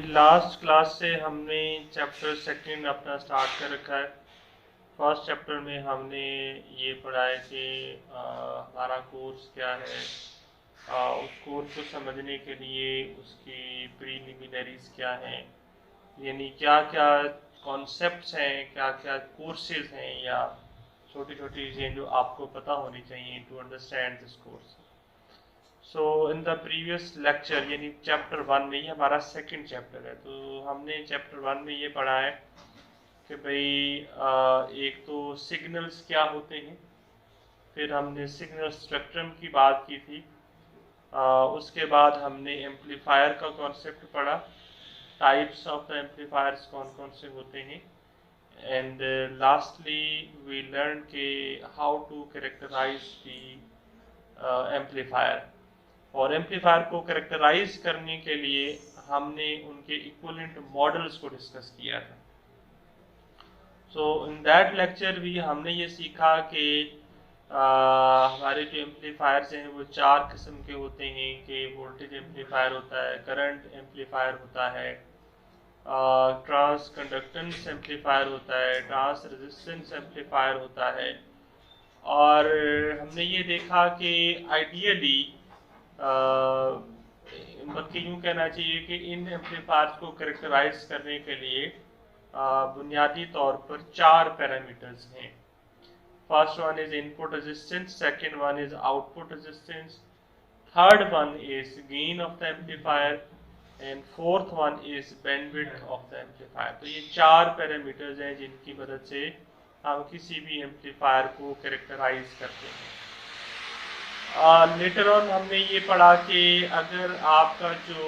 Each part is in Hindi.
लास्ट क्लास से हमने चैप्टर सेकंड अपना स्टार्ट कर रखा है। फर्स्ट चैप्टर में हमने ये पढ़ा है कि हमारा कोर्स क्या है, उस कोर्स को समझने के लिए उसकी प्रीलिमिनरीज क्या हैं, यानी क्या क्या कॉन्सेप्ट्स हैं, क्या क्या कोर्सेज हैं या छोटी छोटी चीज़ें जो आपको पता होनी चाहिए to understand this course. So in the previous lecture यानी चैप्टर वन में, ये हमारा सेकंड चैप्टर है, तो हमने चैप्टर वन में ये पढ़ा है कि भाई एक तो सिग्नल्स क्या होते हैं, फिर हमने सिग्नल स्पेक्ट्रम की बात की थी, उसके बाद हमने एम्पलीफायर का कॉन्सेप्ट पढ़ा, टाइप्स ऑफ द एम्पलीफायर्स कौन कौन से होते हैं, एंड लास्टली वी लर्न के how to characterize the amplifier. और एम्पलीफायर को कैरेक्टराइज करने के लिए हमने उनके इक्विवेलेंट मॉडल्स को डिस्कस किया था। सो इन दैट लेक्चर भी हमने ये सीखा कि हमारे जो एम्पलीफायर्स हैं वो चार किस्म के होते हैं कि वोल्टेज एम्पलीफायर होता है, करंट एम्पलीफायर होता है, ट्रांस कंडक्टेंस एम्पलीफायर होता है, ट्रांस रेजिस्टेंस एम्पलीफायर होता है। और हमने ये देखा कि आइडियली बल्कि यूँ कहना चाहिए कि इन एम्पलीफायर्स को कैरेक्टराइज करने के लिए बुनियादी तौर पर चार पैरामीटर्स हैं। First one is input resistance, second one is output resistance, third one is gain of the amplifier and fourth one is bandwidth of the amplifier. तो ये चार पैरामीटर्स हैं जिनकी मदद से हम किसी भी एम्पलीफायर को कैरेक्टराइज करते हैं। लेटर ऑन हमने ये पढ़ा कि अगर आपका जो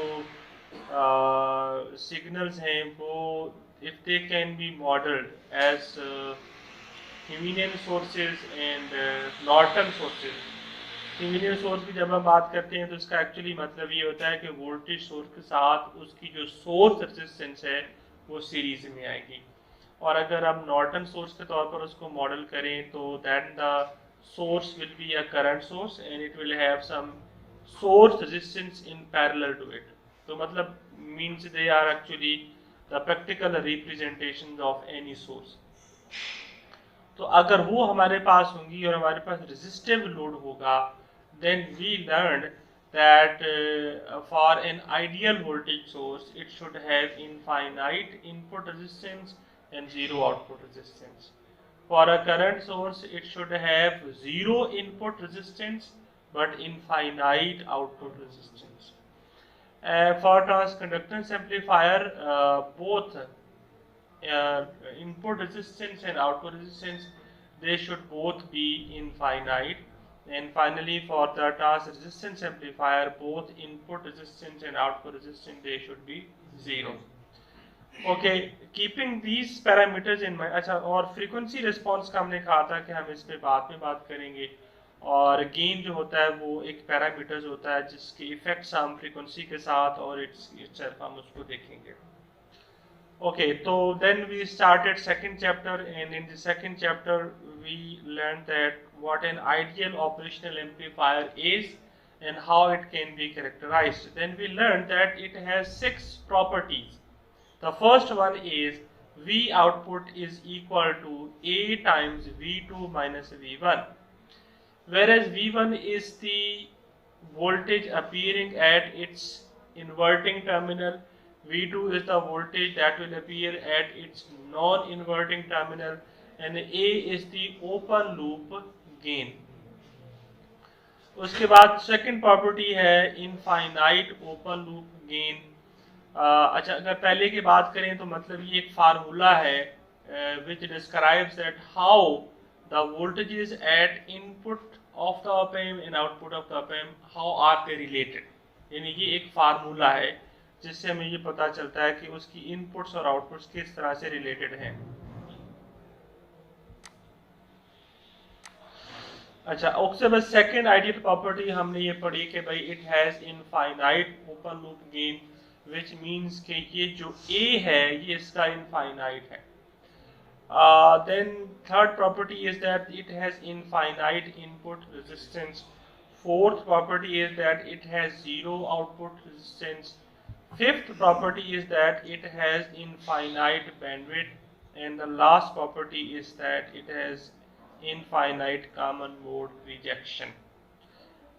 सिग्नल्स हैं वो if they can be modelled as Thevenin sources and Norton sources. Thevenin source की जब हम बात करते हैं तो इसका एक्चुअली मतलब ये होता है कि वोल्टेज सोर्स के साथ उसकी जो सोर्स रेजिस्टेंस है वो सीरीज में आएगी, और अगर हम नॉर्टन सोर्स के तौर पर उसको मॉडल करें तो then the source will be a current source and it will have some source resistance in parallel to it. तो मतलब means they are actually the practical representations of any source. तो अगर वो हमारे पास होंगी और हमारे पास resistive load होगा, then we learned that for an ideal voltage source it should have infinite input resistance and zero output resistance. For a current source, it should have zero input resistance but infinite output resistance. For transconductance amplifier, both input resistance and output resistance, they should both be infinite. And finally, for the trans resistance amplifier, both input resistance and output resistance, they should be zero. Okay, keeping these parameters in mind. अच्छा, और फ्रीक्वेंसी रिस्पॉन्स का हमने कहा था कि हम इस पे बाद में बात करेंगे, और गेन जो होता है वो एक पैरामीटर्स होता है जिसके इफेक्ट्स हम फ्रीक्वेंसी के साथ और इट्सेल्फ हम उसको देखेंगे। ओके, तो then we started second chapter and in the second chapter we learn that what an ideal operational amplifier is and how it can be characterized. Then we learned that it has 6 properties. The first one is V output is equal to A times V2 minus V1, whereas V1 is the voltage appearing at its inverting terminal, V2 is the voltage that will appear at its non-inverting terminal, and A is the open loop gain. उसके बाद सेकंड प्रॉपर्टी है इनफाइनाइट ओपन लूप गेन। अच्छा, अगर पहले की बात करें तो मतलब ये एक फार्मूला है which describes that how the voltages at input of the op amp and output of the op amp how are they related. यानी ये एक फार्मूला है जिससे हमें ये पता चलता है कि उसकी इनपुट्स और आउटपुट्स किस तरह से रिलेटेड हैं। अच्छा, उससे बस सेकेंड आइडियल प्रॉपर्टी हमने ये पढ़ी कि भाई it has infinite open loop gain, which means कि ये जो A है ये इसका इनफाइनाइट है। Then third property is that it has infinite input resistance. Fourth property is that it has zero output resistance. fifth property is that it has infinite bandwidth, and the last property is that it has infinite common mode rejection.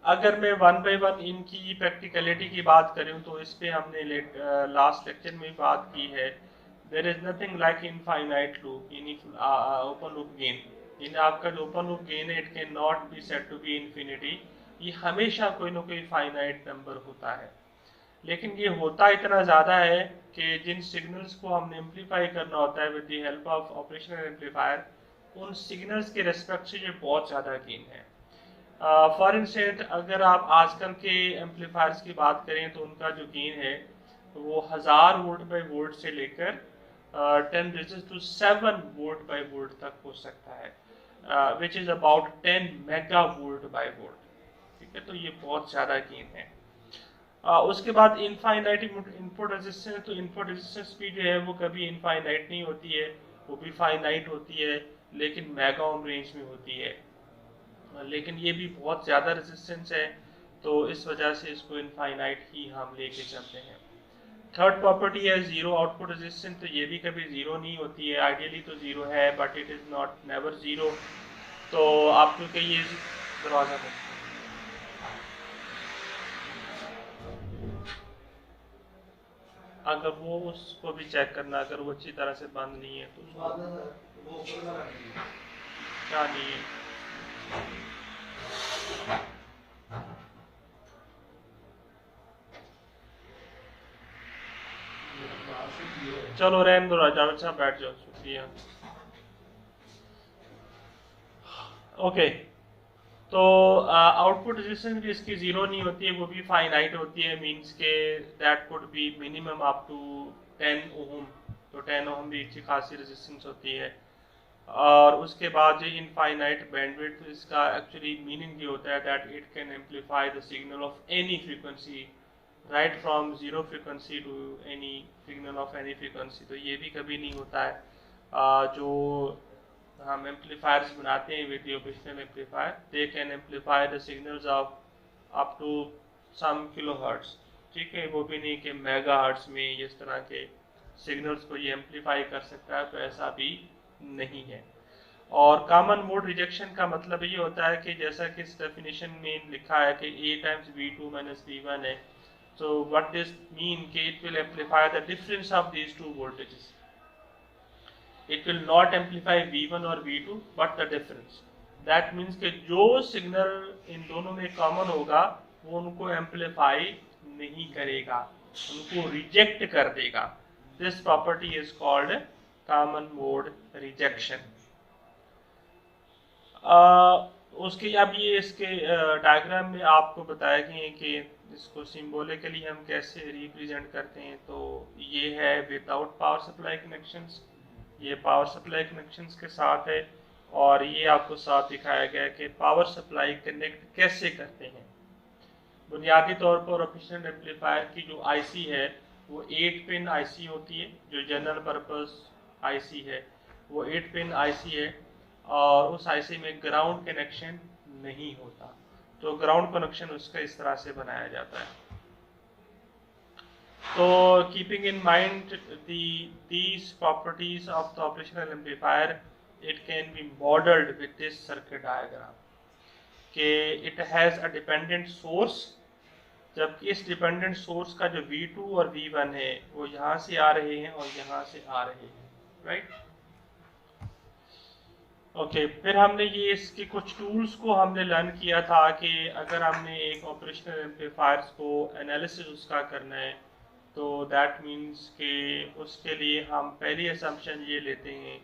अगर मैं वन बाय वन इनकी प्रैक्टिकलिटी की बात करूं तो इस पे हमने लास्ट लेक्चर में बात की है. There is nothing like infinite loop in open loop gain. In आपका जो ओपन लूप गेन है it can not be said to be infinity. ये हमेशा कोई ना कोई फाइनाइट नंबर होता है, लेकिन ये होता इतना ज़्यादा है कि जिन सिग्नल्स को हमने एम्पलीफाई करना होता है with the help of operational amplifier, उन सिग्नल्स के रिस्पेक्ट से ये बहुत ज़्यादा गेन है. फॉर इंस्टेंट अगर आप आजकल के एम्पलीफायर्स की बात करें तो उनका जो गेन है वो 1000 वोल्ट बाई वोल्ट से लेकर 10 raise to 7 volt by volt तक हो सकता है, which is about 10 mega volt by volt. ठीक है, तो ये बहुत ज़्यादा गेन है. उसके बाद इनफाइनाइट इनपुट रेजिस्टेंस. तो इनपुट रेजिस्टेंस भी जो है वो कभी इनफाइनाइट नहीं होती है, वो भी फाइनाइट होती है, लेकिन मेगा ओम रेंज में होती है. लेकिन ये भी बहुत ज़्यादा रेजिस्टेंस है, तो इस वजह से इसको इनफाइनाइट ही हम लेके चलते हैं. थर्ड प्रॉपर्टी है ज़ीरो आउटपुट रेजिस्टेंस. तो ये भी कभी ज़ीरो नहीं होती है. आइडियली तो ज़ीरो है but it is not never zero. तो आप क्योंकि ये दरवाज़ा में अगर वो उसको भी चेक करना, अगर वो अच्छी तरह से बंद नहीं है तो क्या नहीं है. चलो रहने दो राजा, अच्छा बैठ जाओ, शुक्रिया. ओके, तो आउटपुट रेजिस्टेंस भी इसकी ज़ीरो नहीं होती है, वो भी फाइनाइट होती है. मींस के that could be minimum up to 10 ohm. तो 10 ओम भी अच्छी खासी रेजिस्टेंस होती है. और उसके बाद जो इनफाइनाइट बैंडविड्थ, इसका एक्चुअली मीनिंग ये होता है that it can amplify the signal of any frequency right from zero frequency to any signal of any frequency. तो ये भी कभी नहीं होता है. जो हम एम्पलीफायर्स बनाते हैं with operational amplifier, they can amplify the signals of up to some kilo hertz. ठीक है, वो भी नहीं कि मेगा हर्ट्स में इस तरह के सिग्नल्स को ये एम्पलीफाई कर सकता है, तो ऐसा भी नहीं है. और कॉमन मोड रिजेक्शन का मतलब ये होता है कि जैसा कि इस डेफिनेशन में लिखा है कि A times V2 minus V1 है. तो व्हाट दिस मीन कि it will amplify the difference of these two voltages. It will not amplify V1 और V2 but the difference. That means कि जो सिग्नल इन दोनों में कॉमन होगा वो उनको एम्पलीफाई नहीं करेगा, उनको रिजेक्ट कर देगा. This property is called common mode rejection. उसके अब ये इसके डायग्राम में आपको बताया गया है कि इसको सिंबॉलिकली हम कैसे रिप्रेजेंट करते हैं. तो ये है विदाउट पावर सप्लाई कनेक्शंस, ये पावर सप्लाई कनेक्शंस के साथ है, और ये आपको साथ दिखाया गया है कि पावर सप्लाई कनेक्ट कैसे करते हैं. बुनियादी तौर पर ऑपरेशनल एम्पलीफायर की जो आईसी है वो 8 पिन आईसी होती है. जो जनरल पर्पस आईसी है वो 8 पिन आईसी है, और उस आईसी में ग्राउंड कनेक्शन नहीं होता. तो ग्राउंड कनेक्शन उसका इस तरह से बनाया जाता है. So keeping in mind these properties of the operational amplifier, it can be modeled with this circuit diagram. कि it has a dependent source, जबकि इस dependent source का जो V2 और V1 है वो यहाँ से आ रहे हैं और यहाँ से आ रहे हैं, right? ओके, फिर हमने ये इसके कुछ टूल्स को हमने लर्न किया था कि अगर हमने एक ऑपरेशनल एम्पलीफायर्स को एनालिसिस उसका करना है तो दैट मीन्स कि उसके लिए हम पहली असम्पशन ये लेते हैं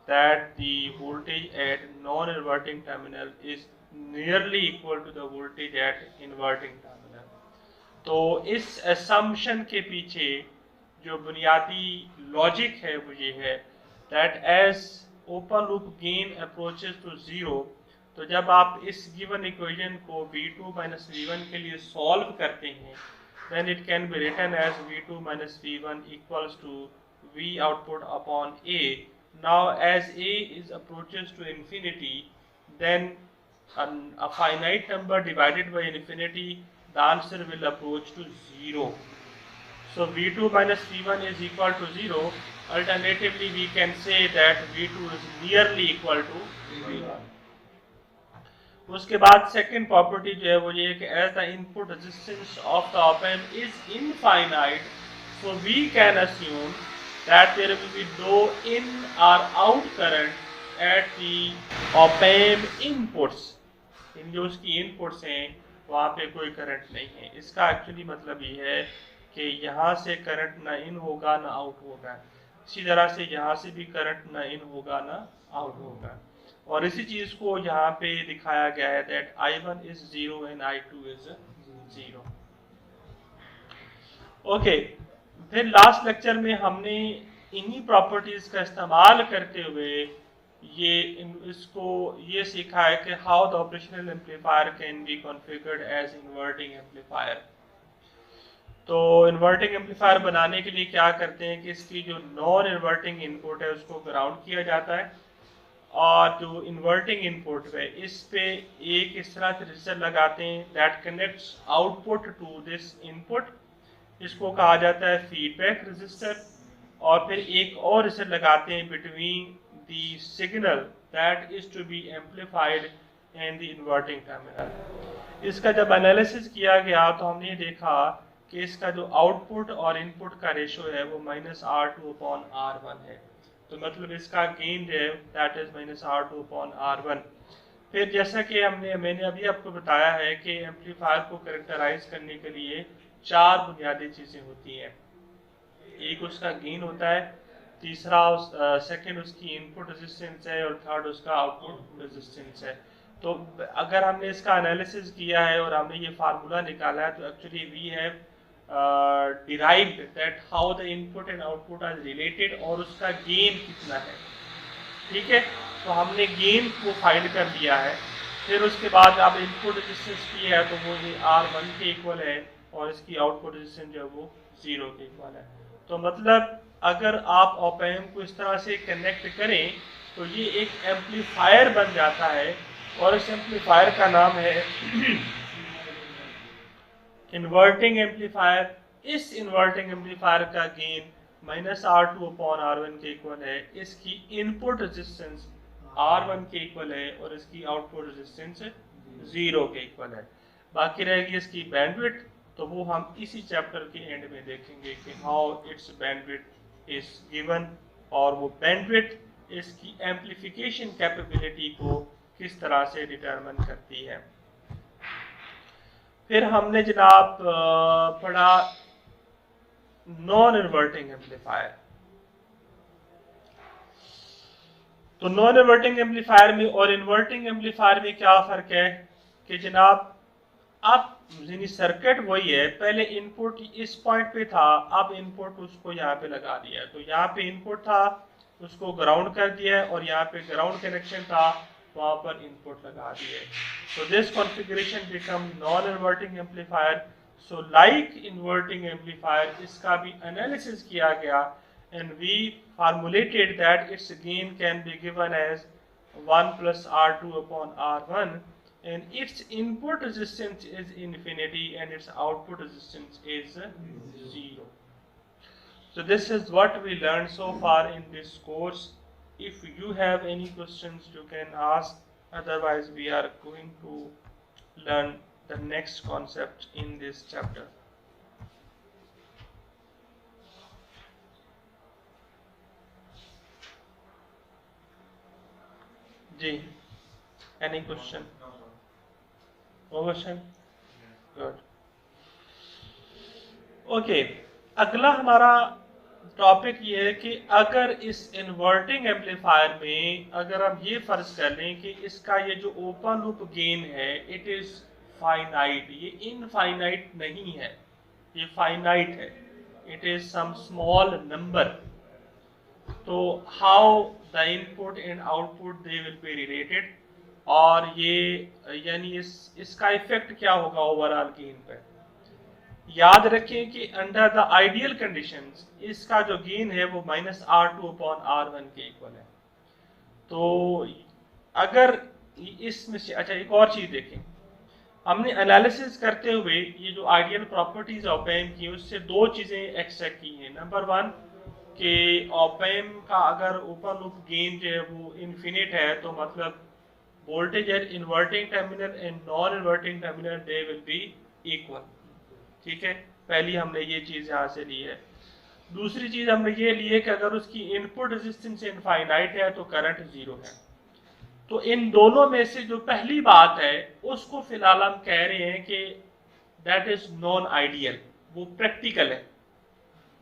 that the voltage at non inverting terminal is nearly equal to the voltage at inverting terminal. तो इस असम्पशन के पीछे जो बुनियादी लॉजिक है वो ये है that as open loop gain approaches to zero, तो जब आप इस गिवन इक्वेशन को V2 माइनस V1 के लिए सॉल्व करते हैं then it can be written as V2 minus V1 equals to V output upon A. Now as A is approaches to infinity, then a finite number divided by infinity, the answer will approach to 0. So V2 minus V1 is equal to 0. Alternatively, we can say that V2 is nearly equal to V1. उसके बाद सेकेंड प्रॉपर्टी जो है वो ये कि as the input resistance of the op amp is infinite, so we can assume that there will be no in और out current at the op amp inputs. In जो उसकी इनपुट्स हैं वहाँ पे कोई करंट नहीं है। इसका एक्चुअली मतलब ये है कि यहाँ से करंट ना इन होगा ना आउट होगा, इसी तरह से यहाँ से भी करंट ना इन होगा ना आउट होगा। और इसी चीज को यहाँ पे दिखाया गया है that I1 is 0 and I2 is 0। Okay, फिर लास्ट लेक्चर में हमने इन्हीं प्रॉपर्टीज का इस्तेमाल करते हुए ये सीखा है कि how the operational amplifier can be configured as inverting amplifier. तो इन्वर्टिंग एम्पलीफायर बनाने के लिए क्या करते हैं कि इसकी जो नॉन इन्वर्टिंग इनपुट है उसको ग्राउंड किया जाता है, और जो इन्वर्टिंग इनपुट है इस पे एक इस तरह से रजिस्टर लगाते हैं that connects output to this input, इसको कहा जाता है फीडबैक रजिस्टर। और फिर एक और रजिस्टर लगाते हैं between the signal that is to be amplified and the inverting terminal. इसका जब एनालिसिस किया गया तो हमने देखा कि इसका जो आउटपुट और इनपुट का रेशो है वो -R2/R1 है। तो मतलब इसका गेन जो है दैट इज -R2/R1। फिर जैसा कि मैंने अभी आपको बताया है कि एम्पलीफायर को कैरेक्टराइज करने के लिए चार बुनियादी चीज़ें होती हैं। एक उसका गेन होता है, तीसरा सेकंड उसकी इनपुट रेजिस्टेंस है, और थर्ड उसका आउटपुट रेजिस्टेंस है। तो अगर हमने इसका एनालिसिस किया है और हमने ये फार्मूला निकाला है तो actually we have derived that how the input and output are related और उसका गेन कितना है। ठीक है, तो हमने गेन को फाइंड कर लिया है। फिर उसके बाद अब इनपुट रेजिस्टेंस की है तो वो ये R1 के इक्वल है और इसकी आउटपुट रेजिस्टेंस जो है वो 0 के इक्वल है। तो मतलब अगर आप ऑप एम्प को इस तरह से कनेक्ट करें तो ये एक एम्पलीफायर बन जाता है, और इस एम्पलीफायर का नाम है इन्वर्टिंग एम्पलीफायर। इस इन्वर्टिंग एम्पलीफायर का गेन -R2/R1 के इक्वल है, इसकी इनपुट रेजिस्टेंस R1 के इक्वल है और इसकी आउटपुट रेजिस्टेंस 0 के इक्वल है। बाकी रहेगी इसकी बैंडविड्थ, तो वो हम इसी चैप्टर के एंड में देखेंगे कि how it's bandwidth is given, और वो बैंडविड्थ इसकी एम्पलीफिकेशन कैपेबिलिटी को किस तरह से डिटरमिन करती है। फिर हमने जनाब पढ़ा नॉन इन्वर्टिंग एम्पलीफायर। तो नॉन इन्वर्टिंग एम्पलीफायर में और इन्वर्टिंग एम्पलीफायर में क्या फर्क है कि जनाब अब यानी सर्किट वही है, पहले इनपुट इस पॉइंट पे था, अब इनपुट उसको यहाँ पे लगा दिया। तो यहाँ पे इनपुट था उसको ग्राउंड कर दिया, और यहाँ पे ग्राउंड कनेक्शन था वहाँ पर इनपुट लगा दिए। So this configuration become non-inverting amplifier. So like inverting amplifier, इसका भी analysis किया गया and we formulated that its gain can be given as 1 plus R2/R1 and its input resistance is infinity and its output resistance is 0. So this is what we learned so far in this course. If you have any questions you can ask, otherwise we are going to learn the next concept in this chapter. Ji, any question? No question? Good. Okay, अगला हमारा टॉपिक ये है कि अगर इस इन्वर्टिंग एम्पलीफायर में अगर हम ये फर्ज कर लें कि इसका ये जो ओपन लूप गेन है इट इज फाइनाइट, ये इनफाइनाइट नहीं है, ये फाइनाइट है, it is some small number. तो how the input and output they will be related, और ये यानी इसका इफेक्ट क्या होगा ओवरऑल गेन पर। याद रखें कि अंडर द आइडियल कंडीशंस इसका जो गेन है वो -R2/R1 के इक्वल है। तो अगर इसमें से अच्छा एक और चीज देखें हमने एनालिसिस करते हुए ये जो आइडियल प्रॉपर्टीज ऑप एम्प की उससे दो चीज़ें एक्सट्रैक्ट की हैं। नंबर वन कि ऑप एम्प का अगर ओपन लूप गेन जो है वो इन्फिनिट है, तो मतलब voltage at inverting terminal and non inverting terminal they will be equal. ठीक है, पहली हमने ये चीज़ यहाँ से ली है। दूसरी चीज़ हमने ये ली है कि अगर उसकी इनपुट रेजिस्टेंस इनफाइनाइट है तो करंट जीरो है। तो इन दोनों में से जो पहली बात है उसको फिलहाल हम कह रहे हैं कि दैट इज नॉन आइडियल, वो प्रैक्टिकल है।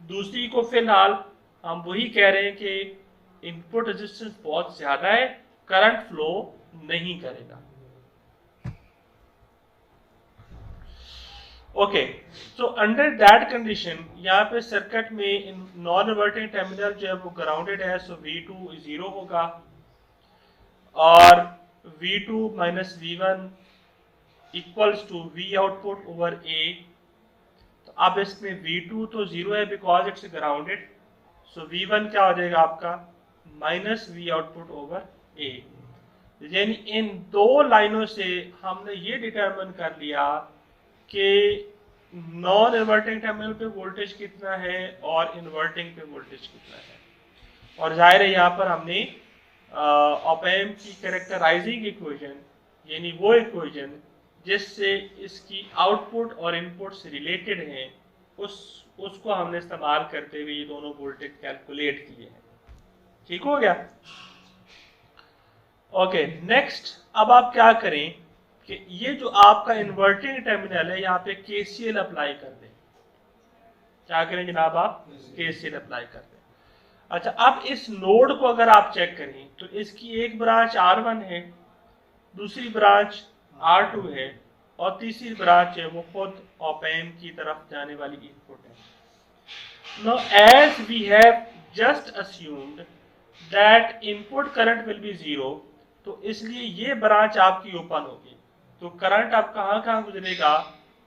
दूसरी को फिलहाल हम वही कह रहे हैं कि इनपुट रेजिस्टेंस बहुत ज्यादा है, करंट फ्लो नहीं करेगा। Okay, so under that condition यहाँ पे सर्किट में नॉन इन्वर्टिंग टर्मिनल जो है वो ग्राउंडेड है, सो V2 जीरो होगा और V2 minus V1 equals to V output over A। तो अब इसमें V2 तो जीरो है because it's grounded, so V1 क्या हो जाएगा आपका minus V output over A। यानी इन दो लाइनों से हमने ये डिटरमिन कर लिया कि नॉन इन्वर्टिंग टर्मिनल पे वोल्टेज कितना है और इन्वर्टिंग पे वोल्टेज कितना है। और जाहिर है यहाँ पर हमने ऑप एम्प की कैरेक्टराइजिंग इक्वेशन यानी वो इक्वेशन जिससे इसकी आउटपुट और इनपुट से रिलेटेड हैं उसको हमने इस्तेमाल करते हुए ये दोनों वोल्टेज कैलकुलेट किए हैं। ठीक हो गया? ओके, नेक्स्ट अब आप क्या करें कि ये जो आपका इन्वर्टिंग टर्मिनल है यहाँ पे केसीएल अप्लाई कर दें। क्या करें जनाब? आप केसीएल अप्लाई कर दें। अच्छा, अब इस नोड को अगर आप चेक करें तो इसकी एक ब्रांच R1 है, दूसरी ब्रांच R2 है और तीसरी ब्रांच है वो खुद ऑप एम्प की तरफ जाने वाली इनपुट है। Now as we have just assumed that input current will be zero, तो इसलिए ये ब्रांच आपकी ओपन होगी, तो करंट आप कहाँ गुजरेगा?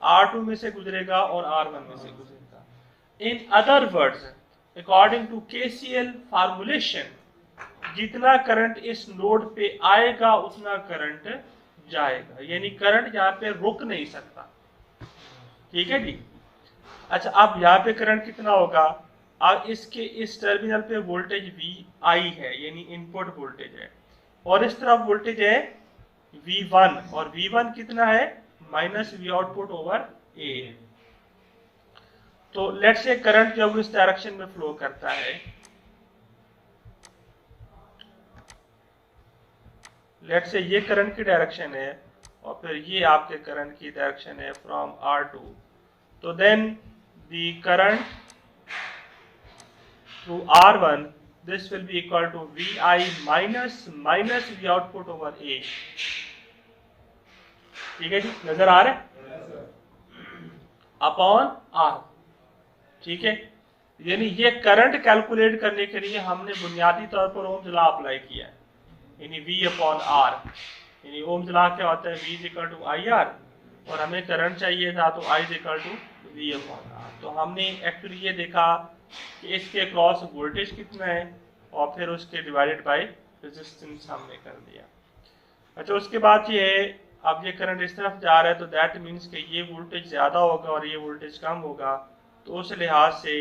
R2 में से गुजरेगा और R1 में से गुजरेगा। In other words according to KCL formulation जितना करंट इस नोड पे आएगा उतना करंट जाएगा, यानी करंट यहाँ पे रुक नहीं सकता। ठीक है जी? अच्छा, अब यहाँ पे करंट कितना होगा? अब इसके इस टर्मिनल पे वोल्टेज VI है यानी इनपुट वोल्टेज है और इस तरफ वोल्टेज है V1 और V1 कितना है? Minus V output over A। तो लेट्स से करंट जब इस डायरेक्शन में फ्लो करता है, लेट्स से ये करंट की डायरेक्शन है और फिर ये आपके करंट की डायरेक्शन है फ्रॉम R2, तो then the current through R1 this will be equal to VI minus V output over A। ठीक है जी, नजर आ रहा है? Upon R। ठीक है, यानी ये करंट कैलकुलेट करने के लिए हमने बुनियादी तौर पर ओम्स लॉ अप्लाई किया है, यानी V अपॉन R। यानी ओम्स लॉ क्या होता है? V is equal to IR और हमें करंट चाहिए था तो I is equal to V upon R। तो हमने एक्चुअली ये देखा कि इसके क्रॉस वोल्टेज कितना है और फिर उसके डिवाइडेड बाय रेजिस्टेंस हमने कर दिया। अच्छा, उसके बाद ये है अब ये करंट इस तरफ जा रहा है तो दैट मीन्स कि ये वोल्टेज ज़्यादा होगा और ये वोल्टेज कम होगा, तो उस लिहाज से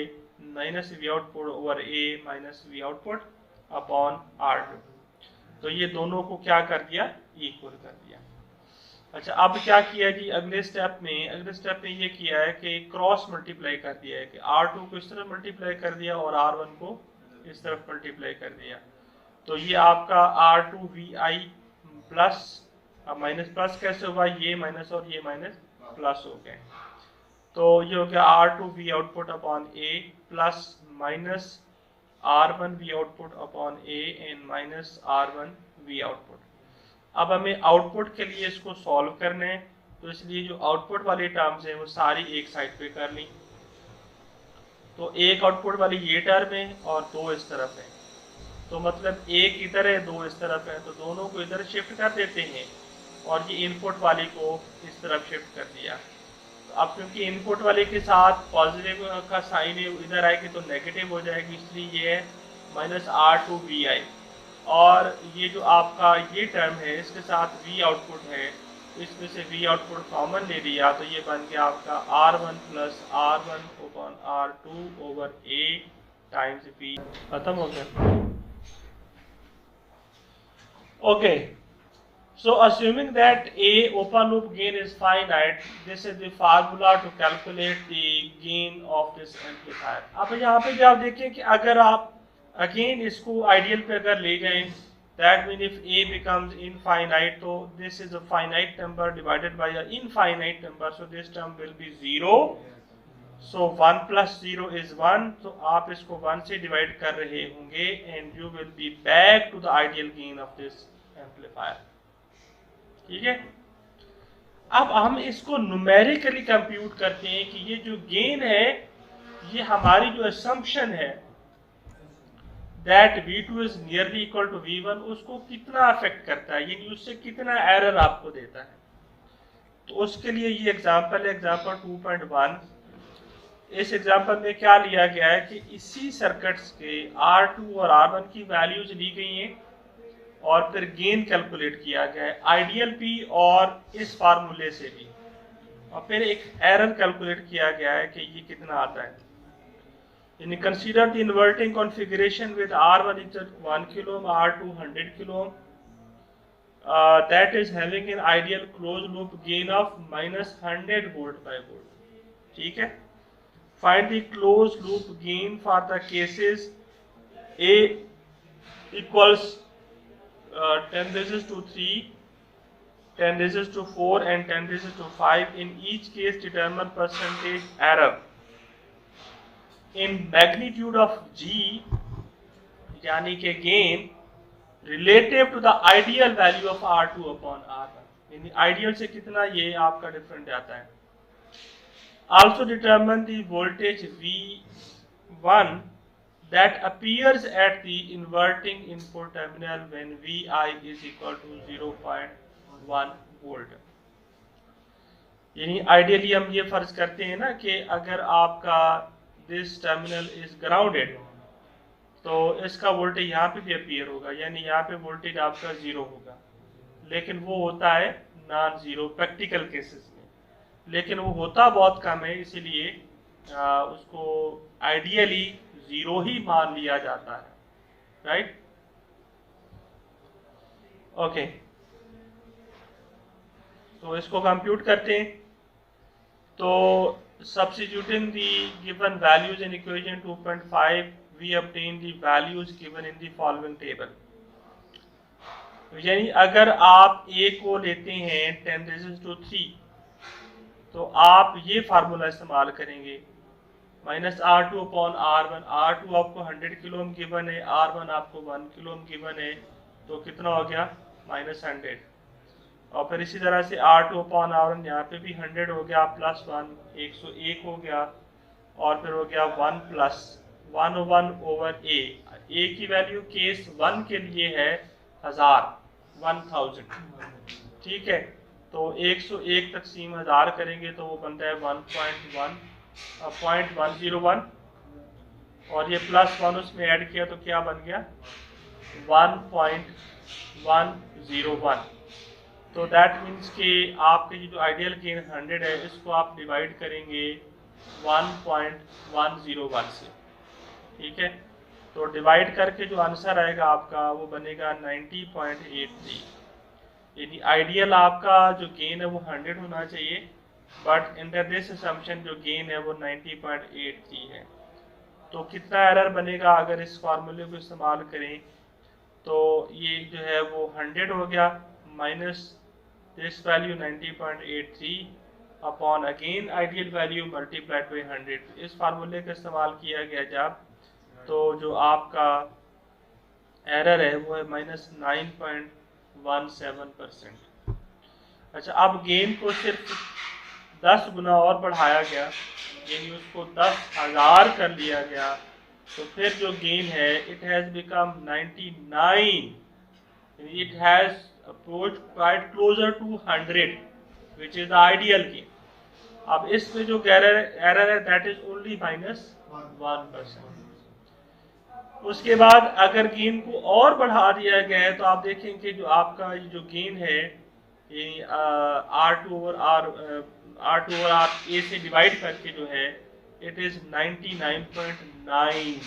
minus V output over A minus V output upon R2, तो ये दोनों को क्या कर दिया? इक्वल कर दिया। अच्छा, अब क्या किया जी? अगले स्टेप में ये किया है कि क्रॉस मल्टीप्लाई कर दिया है कि R2 को इस तरफ मल्टीप्लाई कर दिया और R1 को इस तरफ मल्टीप्लाई कर दिया, तो ये आपका R2 VI प्लस, अब माइनस प्लस कैसे हुआ? ये माइनस और ये माइनस प्लस हो गए, तो ये हो गया R2 V output upon A plus minus R1 V output upon A and minus R1 V output. अब हमें आउटपुट के लिए इसको सॉल्व करना है, तो इसलिए जो आउटपुट वाली टर्म्स हैं वो सारी एक साइड पे कर ली। तो एक आउटपुट वाली ये टर्म है और दो इस तरफ है, तो मतलब एक इधर है दो इस तरफ है, तो दोनों को इधर शिफ्ट कर देते हैं और ये इनपुट वाली को इस तरफ शिफ्ट कर दिया। तो अब क्योंकि इनपुट वाले के साथ पॉजिटिव का साइन है इधर आएगी तो नेगेटिव हो जाएगी, इसलिए ये है माइनस R2 VI और ये जो आपका ये टर्म है इसके साथ V आउटपुट है इसमें से v आउटपुट कॉमन ले लिया तो ये बन गया आपका R1 plus R1 upon R2 over A times B। खत्म हो गया। Okay, so assuming that a open loop gain is finite, this is the formula to calculate the gain of this amplifier। अब यहाँ पे भी आप देखें कि अगर आप अगेन इसको आइडियल पे अगर ले जाएं, that means if a becomes infinite, so this is a finite number divided by an infinite number, so this term will be 0, so 1 plus 0 is 1, so आप इसको 1 से डिवाइड कर रहे होंगे and you will be back to the ideal gain of this amplifier। ठीक है, अब हम इसको न्यूमेरिकली कंप्यूट करते हैं कि ये जो गेन है, ये हमारी जो असम्पशन है that V2 is nearly equal to V1, उसको कितना अफेक्ट करता है, यानी उससे कितना एरर आपको देता है। तो उसके लिए ये एग्जांपल है, एग्जांपल 2.1। इस एग्जांपल में क्या लिया गया है कि इसी सर्किट्स के R2 और R1 की वैल्यूज ली गई हैं और फिर गेन कैलकुलेट किया गया है आइडियल पी और इस फार्मूले से भी, और फिर एक एरर कैलकुलेट किया गया है कि ये कितना आता है। यानी consider the inverting configuration with R1 equal 1 kilo ohm, R2 100 kilo ohm, that is having an ideal close loop gain of -100 volt by volt. ठीक है, find the close loop gain for the cases A equals 10 raised to 3, 10 raised to 4 and 10 raised to 5. In each case determine percentage error in magnitude of G, यानी कि gain relative to the ideal value of R2 upon R1, यानी ideal से कितना ये आपका डिफरेंट आता है। Also determine the voltage V1 that appears at the inverting input terminal when Vi is equal to 0.1 volt। यानी आइडियली हम ये फर्ज करते हैं ना कि अगर आपका दिस टर्मिनल इज ग्राउंडेड तो इसका वोल्टेज यहाँ पे भी अपीयर होगा, यानी यहाँ पे वोल्टेज आपका 0 होगा, लेकिन वो होता है नॉन जीरो प्रैक्टिकल केसेस में, लेकिन वो होता बहुत कम है, इसीलिए उसको आइडियली 0 ही मान लिया जाता है, राइट। ओके, तो इसको कंप्यूट करते हैं। तो substituting the given values in equation 2.5 we obtain the values given in the following table। यानी अगर आप a को लेते हैं 10 raised to 3 तो आप ये फार्मूला इस्तेमाल करेंगे -R2 अपॉन R1। R2 आपको 100 किलो ओम गिवन है, R1 आपको 1 किलो ओम गिवन है, तो कितना हो गया -100। और फिर इसी तरह से R2 अपॉन R1 यहाँ पे भी 100 हो गया प्लस 1 101 हो गया, और फिर हो गया 1 प्लस 1 ओवर A। A की वैल्यू केस 1 के लिए है 1000, ठीक है। तो 101 तकसीम 1000 करेंगे तो वो बनता है 1.101, और ये प्लस 1 उसमें ऐड किया तो क्या बन गया 1.101। तो दैट मीन्स कि आपके जो आइडियल गेन 100 है इसको आप डिवाइड करेंगे 1.101 से, ठीक है। तो डिवाइड करके जो आंसर आएगा आपका वो बनेगा 90.83। यानी आइडियल आपका जो गेन है वो 100 होना चाहिए, बट अंडर दिस असम्पशन जो गेन है वो 90.83 है। तो कितना एरर बनेगा अगर इस फार्मूले को इस्तेमाल करें, तो ये जो है वो 100 हो गया minus this value 90.83 upon again ideal value multiplied by 100। इस फार्मूले का इस्तेमाल किया गया जब, तो जो आपका एरर है वो है -9.17%। अच्छा, अब गेन को सिर्फ 10 गुना और बढ़ाया गया, यानी उसको 10,000 कर लिया गया, तो फिर जो गेन है it has become 99, it has approached quite closer to 100 which is the ideal gain. अब इसमें जो एरर है दैट इज ओनली -1%। उसके बाद अगर गेन को और बढ़ा दिया गया है तो आप देखेंगे जो आपका ये जो गेन है यानी R2/R ए से डिवाइड करके जो है इट इज 99.9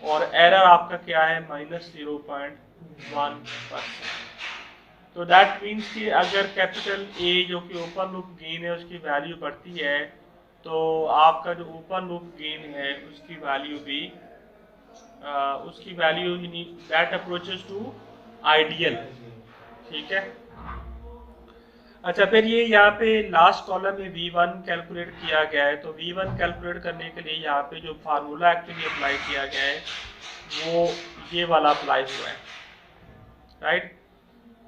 और एरर आपका क्या है -0.1%। तो दैट मीन्स कि अगर कैपिटल ए जो कि ओपन लूप गेन है उसकी वैल्यू बढ़ती है तो आपका जो ओपन लूप गेन है उसकी value that approaches to ideal. ठीक है। अच्छा, फिर ये यहाँ पे लास्ट कॉलम में V1 कैलकुलेट किया गया है। तो V1 कैलकुलेट करने के लिए यहाँ पे जो फार्मूला एक्चुअली अप्लाई किया गया है वो ये वाला अप्लाई हुआ है, राइट।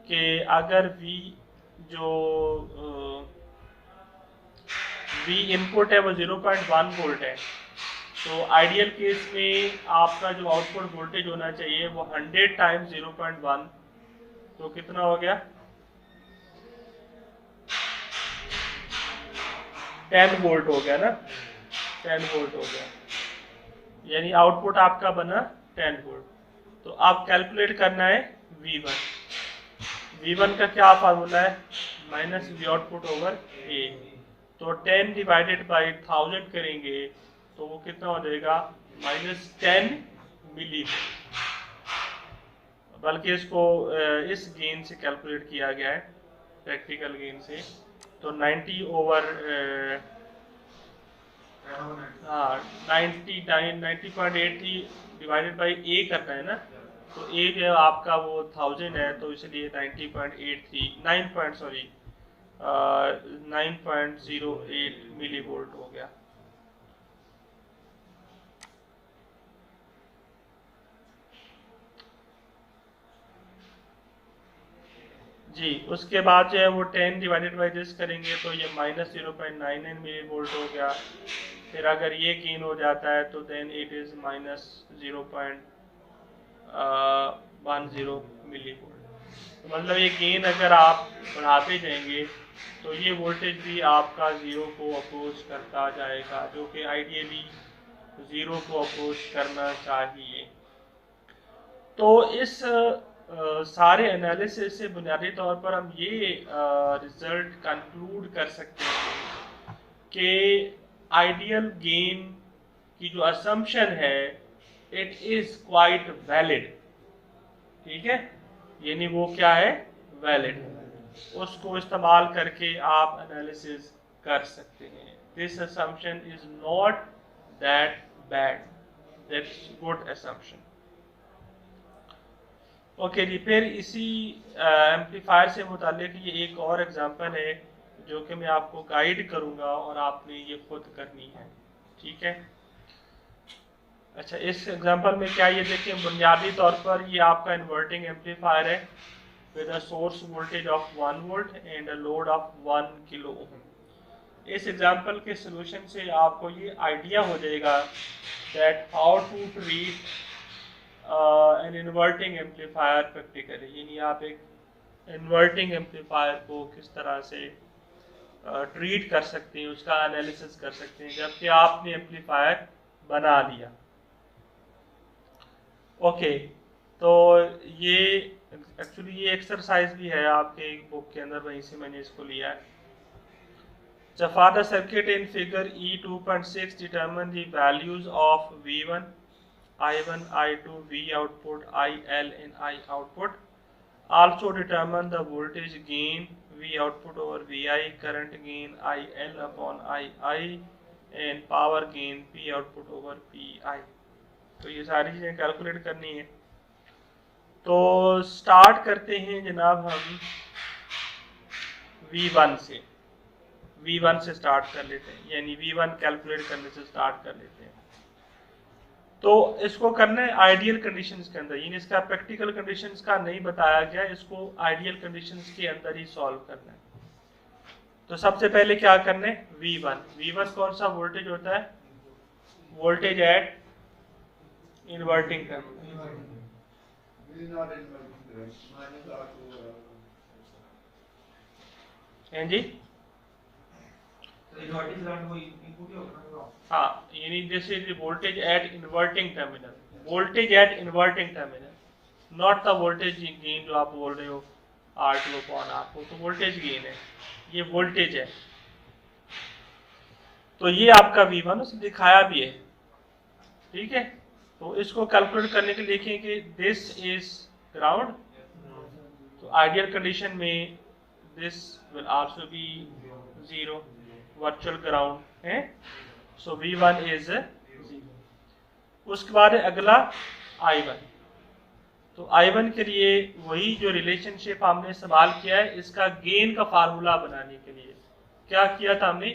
कि अगर V इनपुट है वो 0.1 वोल्ट है तो आइडियल केस में आपका जो आउटपुट वोल्टेज होना चाहिए वो 100 टाइम्स 0.1, तो कितना हो गया 10 वोल्ट हो गया ना, 10 वोल्ट हो गया, यानी आउटपुट आपका बना 10 वोल्ट। तो आप कैलकुलेट करना है V1 का क्या फार्मूला है -V आउटपुट ओवर A। तो 10 डिवाइडेड बाई 1000 करेंगे तो वो कितना हो जाएगा -10 मिली। बल्कि इसको इस गेन से कैलकुलेट किया गया है, प्रैक्टिकल गेन से। तो 90/90.83 डिवाइडेड बाई ए करना है ना, तो ए जो आपका वो 1000 है तो इसलिए 9.08 मिली वोल्ट हो गया। जी, उसके बाद जो है वो 10 डिवाइडेड बाई दिस करेंगे तो ये -0.99 मिली वोल्ट हो गया। फिर अगर ये गेन हो जाता है तो then it is -0.10 milli volt. तो मतलब ये गेन अगर आप बढ़ाते जाएंगे तो ये वोल्टेज भी आपका 0 को अप्रोच करता जाएगा, जो कि आइडियली 0 को अप्रोच करना चाहिए। तो इस सारे एनालिसिस से बुनियादी तौर पर हम ये रिजल्ट कंक्लूड कर सकते हैं कि आइडियल गेन की जो असम्पशन है इट इज क्वाइट वैलिड। ठीक है, यानी वो क्या है वैलिड, उसको इस्तेमाल करके आप एनालिसिस कर सकते हैं। This assumption is not that bad, that's good assumption. Okay जी, फिर इसी एम्पलीफायर से मुतालिक ये एक और एग्जांपल है जो कि मैं आपको गाइड करूंगा और आपने ये खुद करनी है। ठीक है। अच्छा, इस एग्जांपल में क्या ये देखिए, बुनियादी तौर पर ये आपका इन्वर्टिंग एम्पलीफायर है with a source voltage of 1 volt and a load of 1 kilo ohm. इस एग्जांपल के सोल्यूशन से आपको ये आइडिया हो जाएगा that how to treat an inverting amplifier practically, यानी आप एक इन्वर्टिंग एम्पलीफायर को किस तरह से ट्रीट कर सकते हैं, उसका एनालिसिस कर सकते हैं जबकि आपने एम्पलीफायर बना लिया। ओके, तो ये एक्चुअली ये एक्सरसाइज भी है आपके बुक के अंदर, वहीं से मैंने इसको लिया है। For the circuit in figure E2.6 determine the values of V1, I1, I2, V output, IL and I output. Also determine the voltage gain V output over VI, current gain IL upon II and power gain P output over PI। तो ये सारी चीज़ें कैलकुलेट करनी है। तो स्टार्ट करते हैं जनाब हम V1 से। V1 से स्टार्ट कर लेते हैं, यानी V1 कैलकुलेट करने से स्टार्ट कर लेते हैं। तो इसको करना है आइडियल कंडीशंस के अंदर, यानी इसका प्रैक्टिकल कंडीशंस का नहीं बताया गया, इसको आइडियल कंडीशंस के अंदर ही सॉल्व करना है। तो सबसे पहले क्या करना है V1 कौन सा वोल्टेज होता है, वोल्टेज एट इन्वर्टिंग टर्मिनल। हैं जी, हाँ, यानी this is voltage at inverting terminal, voltage at inverting terminal, not the voltage gain जो आप बोल रहे हो R2/R4, तो वोल्टेज गेन है, ये वोल्टेज है। तो ये आपका V1 उसने दिखाया भी है, ठीक है। तो इसको कैलकुलेट करने के लिए लिखें कि दिस इज ग्राउंड, तो आइडियल कंडीशन में this will also be 0, virtual ground है, सो V1 इज 0। उसके बाद अगला I1, तो I1 के लिए वही जो रिलेशनशिप हमने इस्तेमाल किया है, इसका गेन का फार्मूला बनाने के लिए क्या किया था हमने,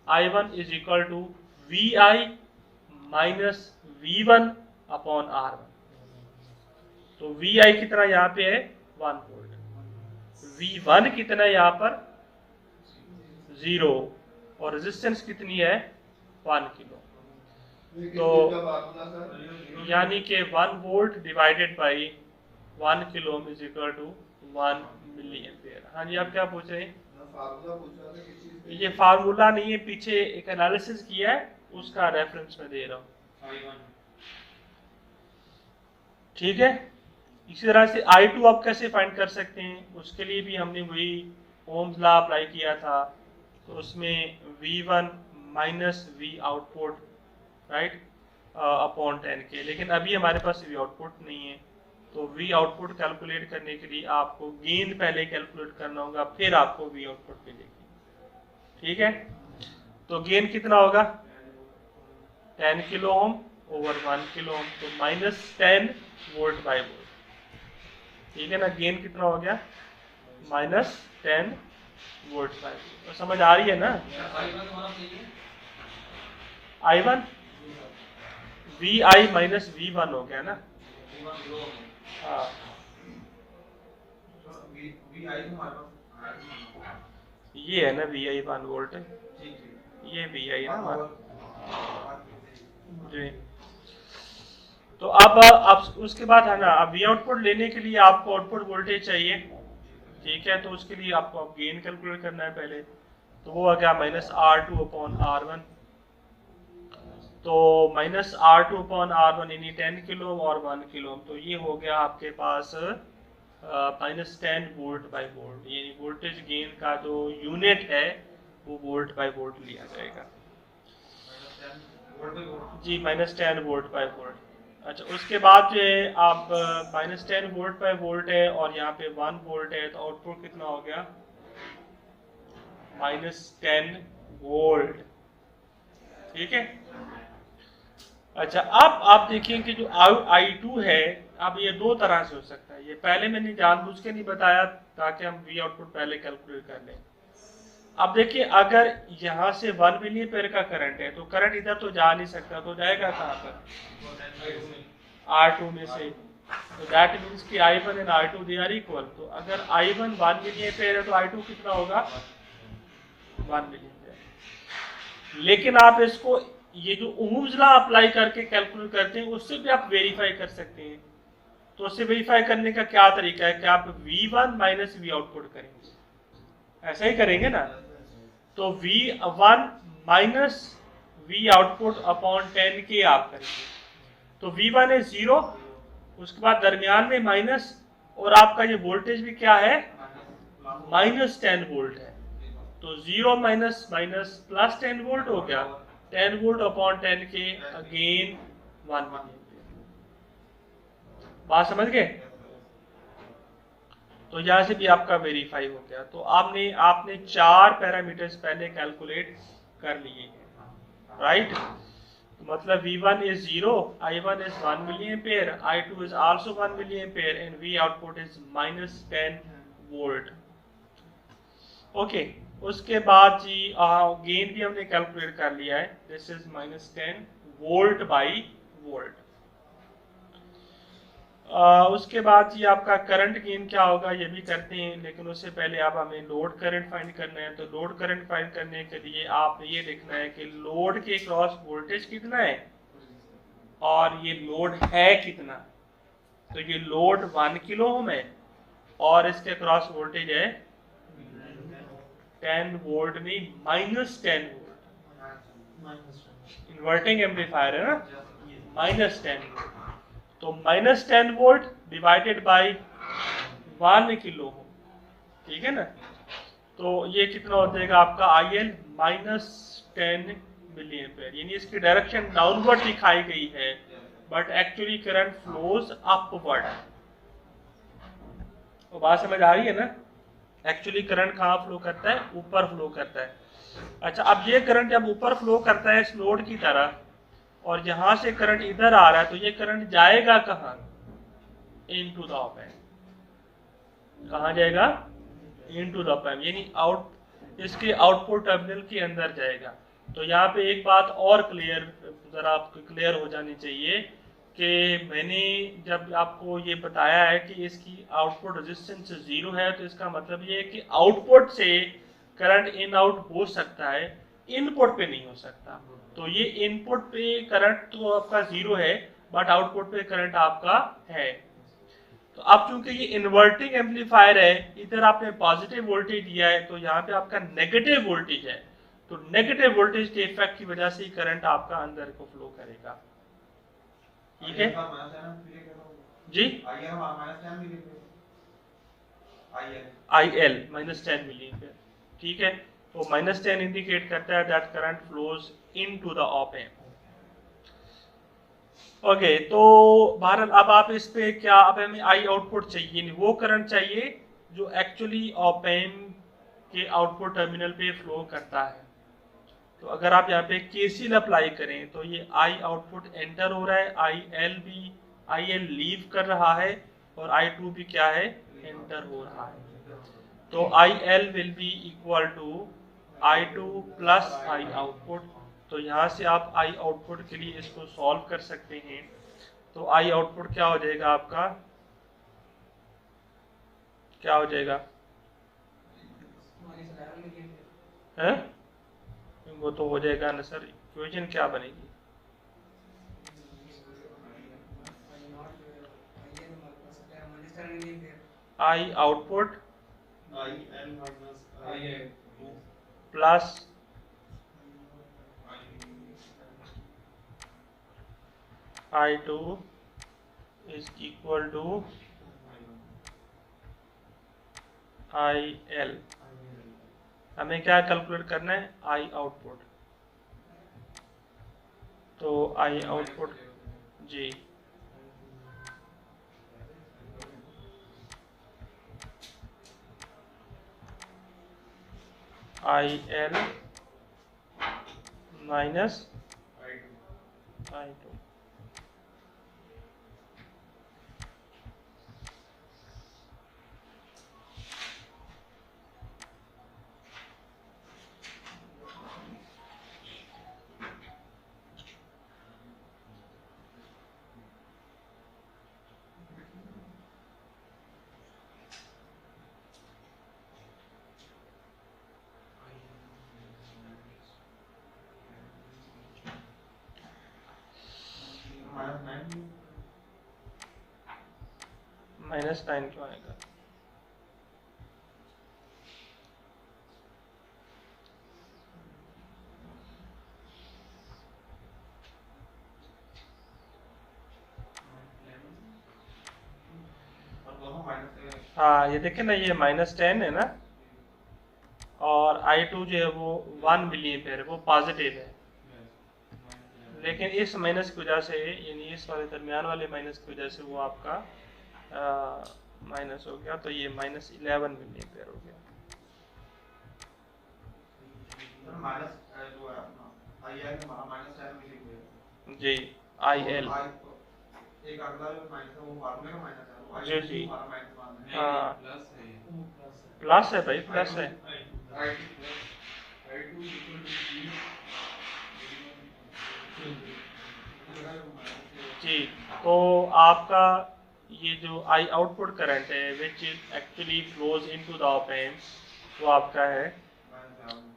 I1 is equal to VI minus V1/R1। तो VI कितना यहाँ पे है 1 वोल्ट, V1 कितना है यहाँ पर 0, और रेजिस्टेंस कितनी है 1 किलो। तो यानी कि 1 volt divided by 1 kilo is equal to 1 milli ampere. हाँ जी, आप क्या पूछ रहे हैं? ये फार्मूला नहीं है, पीछे एक एनालिसिस किया है, उसका रेफरेंस में दे रहा हूँ, ठीक है। इसी तरह से I2 आप कैसे फाइंड कर सकते हैं, उसके लिए भी हमने वही ओम्स लॉ अप्लाई किया था। तो उसमें V1 minus V output, right, upon 10K, लेकिन अभी हमारे पास V आउटपुट नहीं है। तो V आउटपुट कैलकुलेट करने के लिए आपको गेन पहले कैलकुलेट करना होगा, फिर आपको V आउटपुट मिलेगी, ठीक है। तो गेन कितना होगा 10 किलो ओम ओवर 1 किलो ओम, तो माइनस 10 वोल्ट बाई वोल्ट, ठीक है ना। गेन कितना हो गया माइनस 10 वोल्ट बाई वोल्ट। तो समझ आ रही है ना? I1 VI माइनस V1 हो गया ना, हाँ। ये है ना VI 1 वोल्ट है, ये VI है ना जी। तो अब उसके बाद है ना, अब V आउटपुट लेने के लिए आपको आउटपुट वोल्टेज चाहिए, ठीक है। तो उसके लिए आपको गेन कैलकुलेट करना है पहले, तो वो आ गया माइनस R2/R1। तो माइनस R2/R1 यानी 10 किलो और 1 किलो, तो ये हो गया आपके पास माइनस 10 वोल्ट बाई वोल्ट, यानी वोल्टेज गेन का जो यूनिट है वो वोल्ट बाई वोल्ट लिया जाएगा जी, माइनस 10 वोल्ट बाई वोल्ट। अच्छा, उसके बाद जो है आप माइनस 10 वोल्ट बाई वोल्ट है और यहाँ पे 1 वोल्ट है, तो आउटपुट कितना हो गया माइनस 10 वोल्ट, ठीक है। अच्छा, अब आप देखिए कि जो I2 है, अब ये दो तरह से हो सकता है। ये पहले मैंने जानबूझ के नहीं बताया ताकि हम V आउटपुट पहले कैलकुलेट कर लें। अब देखिए, अगर यहाँ से 1 मिली एम्पीयर का करंट है, तो करंट इधर तो जा नहीं सकता, तो जाएगा कहाँ पर R2 में से। तो दैट मीन्स कि I1 and R2 they are equal. तो अगर I1 1 मिली एम्पीयर है तो I2 कितना होगा 1 मिली एम्पीयर। लेकिन आप इसको ये जो ओम्स लॉ अप्लाई करके कैलकुलेट करते हैं, उससे भी आप वेरीफाई कर सकते हैं। तो उससे वेरीफाई करने का क्या तरीका है कि आप V1 माइनस V आउटपुट करेंगे, ऐसा ही करेंगे ना। तो V1 minus V output upon 10K आप करेंगे, तो V1 है 0, उसके बाद दरमियान में माइनस, और आपका ये वोल्टेज भी क्या है माइनस 10 वोल्ट है। तो 0 माइनस माइनस प्लस 10 वोल्ट हो गया, 10 volt upon 10K, again 1 milli ampere. बात समझ गए? तो यहाँ से भी आपका वेरीफाई हो गया। तो आपने 4 पैरामीटर्स पहले कैलकुलेट कर लिए, राइट। मतलब V1 is 0, I1 is 1 milliampere, I2 is also 1 milliampere, and V output is minus 10 volt. Okay, उसके बाद जी गेन भी हमने कैलकुलेट कर लिया है, this is minus 10 volt by volt. उसके बाद जी आपका करंट गेन क्या होगा ये भी करते हैं, लेकिन उससे पहले आप हमें लोड करंट फाइंड करना है। तो लोड करंट फाइंड करने के लिए आपने ये लिखना है कि लोड के क्रॉस वोल्टेज कितना है और ये लोड है कितना। तो ये लोड 1 किलो ओम है और इसके क्रॉस वोल्टेज है 10 वोल्ट नहीं माइनस 10 वोल्ट, इन्वर्टिंग एम्पलीफायर है ना, माइनस 10 वोल्ट। तो minus 10 volt divided by 1 kilo ohm, ठीक है ना। तो ये कितना हो जाएगा आपका IL -10 मिली एम्पेयर, यानी इसकी डायरेक्शन डाउनवर्ड दिखाई गई है but actually current flows upward. तो बात समझ आ रही है ना। एक्चुअली करंट कहाँ फ्लो करता है, ऊपर फ्लो करता है। अच्छा, अब ये करंट जब ऊपर फ्लो करता है इस नोड की तरह और यहाँ से करंट इधर आ रहा है, तो ये करंट जाएगा कहाँ, इनटू द ऑप एम्प। कहाँ जाएगा, इनटू द ऑप एम्प, यानी इसके आउटपुट टर्मिनल के अंदर जाएगा। तो यहाँ पे एक बात और जरा आपको क्लियर हो जानी चाहिए कि मैंने जब आपको ये बताया है कि इसकी आउटपुट रेजिस्टेंस 0 है, तो इसका मतलब ये है कि आउटपुट से करंट इन आउट हो सकता है, इनपुट पे नहीं हो सकता। तो ये इनपुट पे करंट तो आपका 0 है बट आउटपुट पे करंट आपका है। तो अब चूंकि ये इन्वर्टिंग एम्पलीफायर है, इधर आपने पॉजिटिव वोल्टेज दिया है, तो यहाँ पे आपका नेगेटिव वोल्टेज है। तो नेगेटिव वोल्टेज के इफेक्ट की वजह से करंट आपका अंदर को फ्लो करेगा। ठीक है जी, IL -10 मिली एम्पीयर। ठीक है, तो -10 इंडिकेट करता है that current flows into the op amp. Okay, तो भारत अब आप इस पे क्या, अब हमें आई आउटपुट चाहिए, नहीं वो करंट चाहिए जो एक्चुअली ऑप एम्प के आउटपुट टर्मिनल पे फ्लो करता है। तो अगर आप यहाँ पे KCL अप्लाई करें तो ये आई आउटपुट एंटर हो रहा है, IL लीव कर रहा है और I2 भी क्या है, एंटर हो रहा है। तो IL will be equal to I2 plus I output. तो यहाँ से आप आई आउटपुट के लिए इसको सॉल्व कर सकते हैं। तो आई आउटपुट क्या हो जाएगा आपका, क्या हो जाएगा है? वो तो हो जाएगा ना सर, इक्वेशन क्या बनेगी, I output plus I2 is equal to IL। हमें क्या कैलकुलेट करना है, आई आउटपुट। तो आई आउटपुट जी, IL माइनस I2। -9 क्यों आएगा, हाँ ये देखें ना, ये -10 है ना, और I2 जो है वो 1 मिली एम्पेयर है, वो पॉजिटिव है। लेकिन इस माइनस की वजह से, यानी इस वाले दरमियान वाले माइनस की वजह से वो आपका माइनस हो गया, तो ये -11 मिली एम्पेयर हो गया। जी, IL जी जी, हाँ प्लस है भाई, प्लस है जी। तो आपका ये जो आई आउटपुट करंट है which actually flows into the op amp, वो आपका है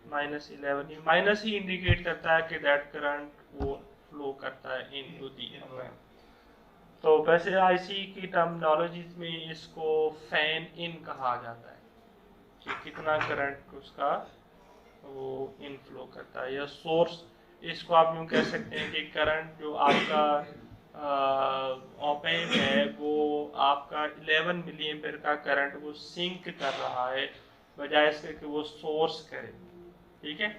-11। माइनस ही इंडिकेट करता है कि दैट करंट वो फ्लो करता है इनटू द ऑप एम्प। तो वैसे आईसी की टर्मिनोलॉजीज में इसको फैन इन कहा जाता है कि कितना करंट उसका वो इनफ्लो करता है, या सोर्स, इसको आप यूँ कह सकते हैं कि करंट जो आपका ऑप एम्प है वो आपका 11 मिली एम्पेयर का करंट वो सिंक कर रहा है बजाय इसके कि वो सोर्स करे। ठीक है,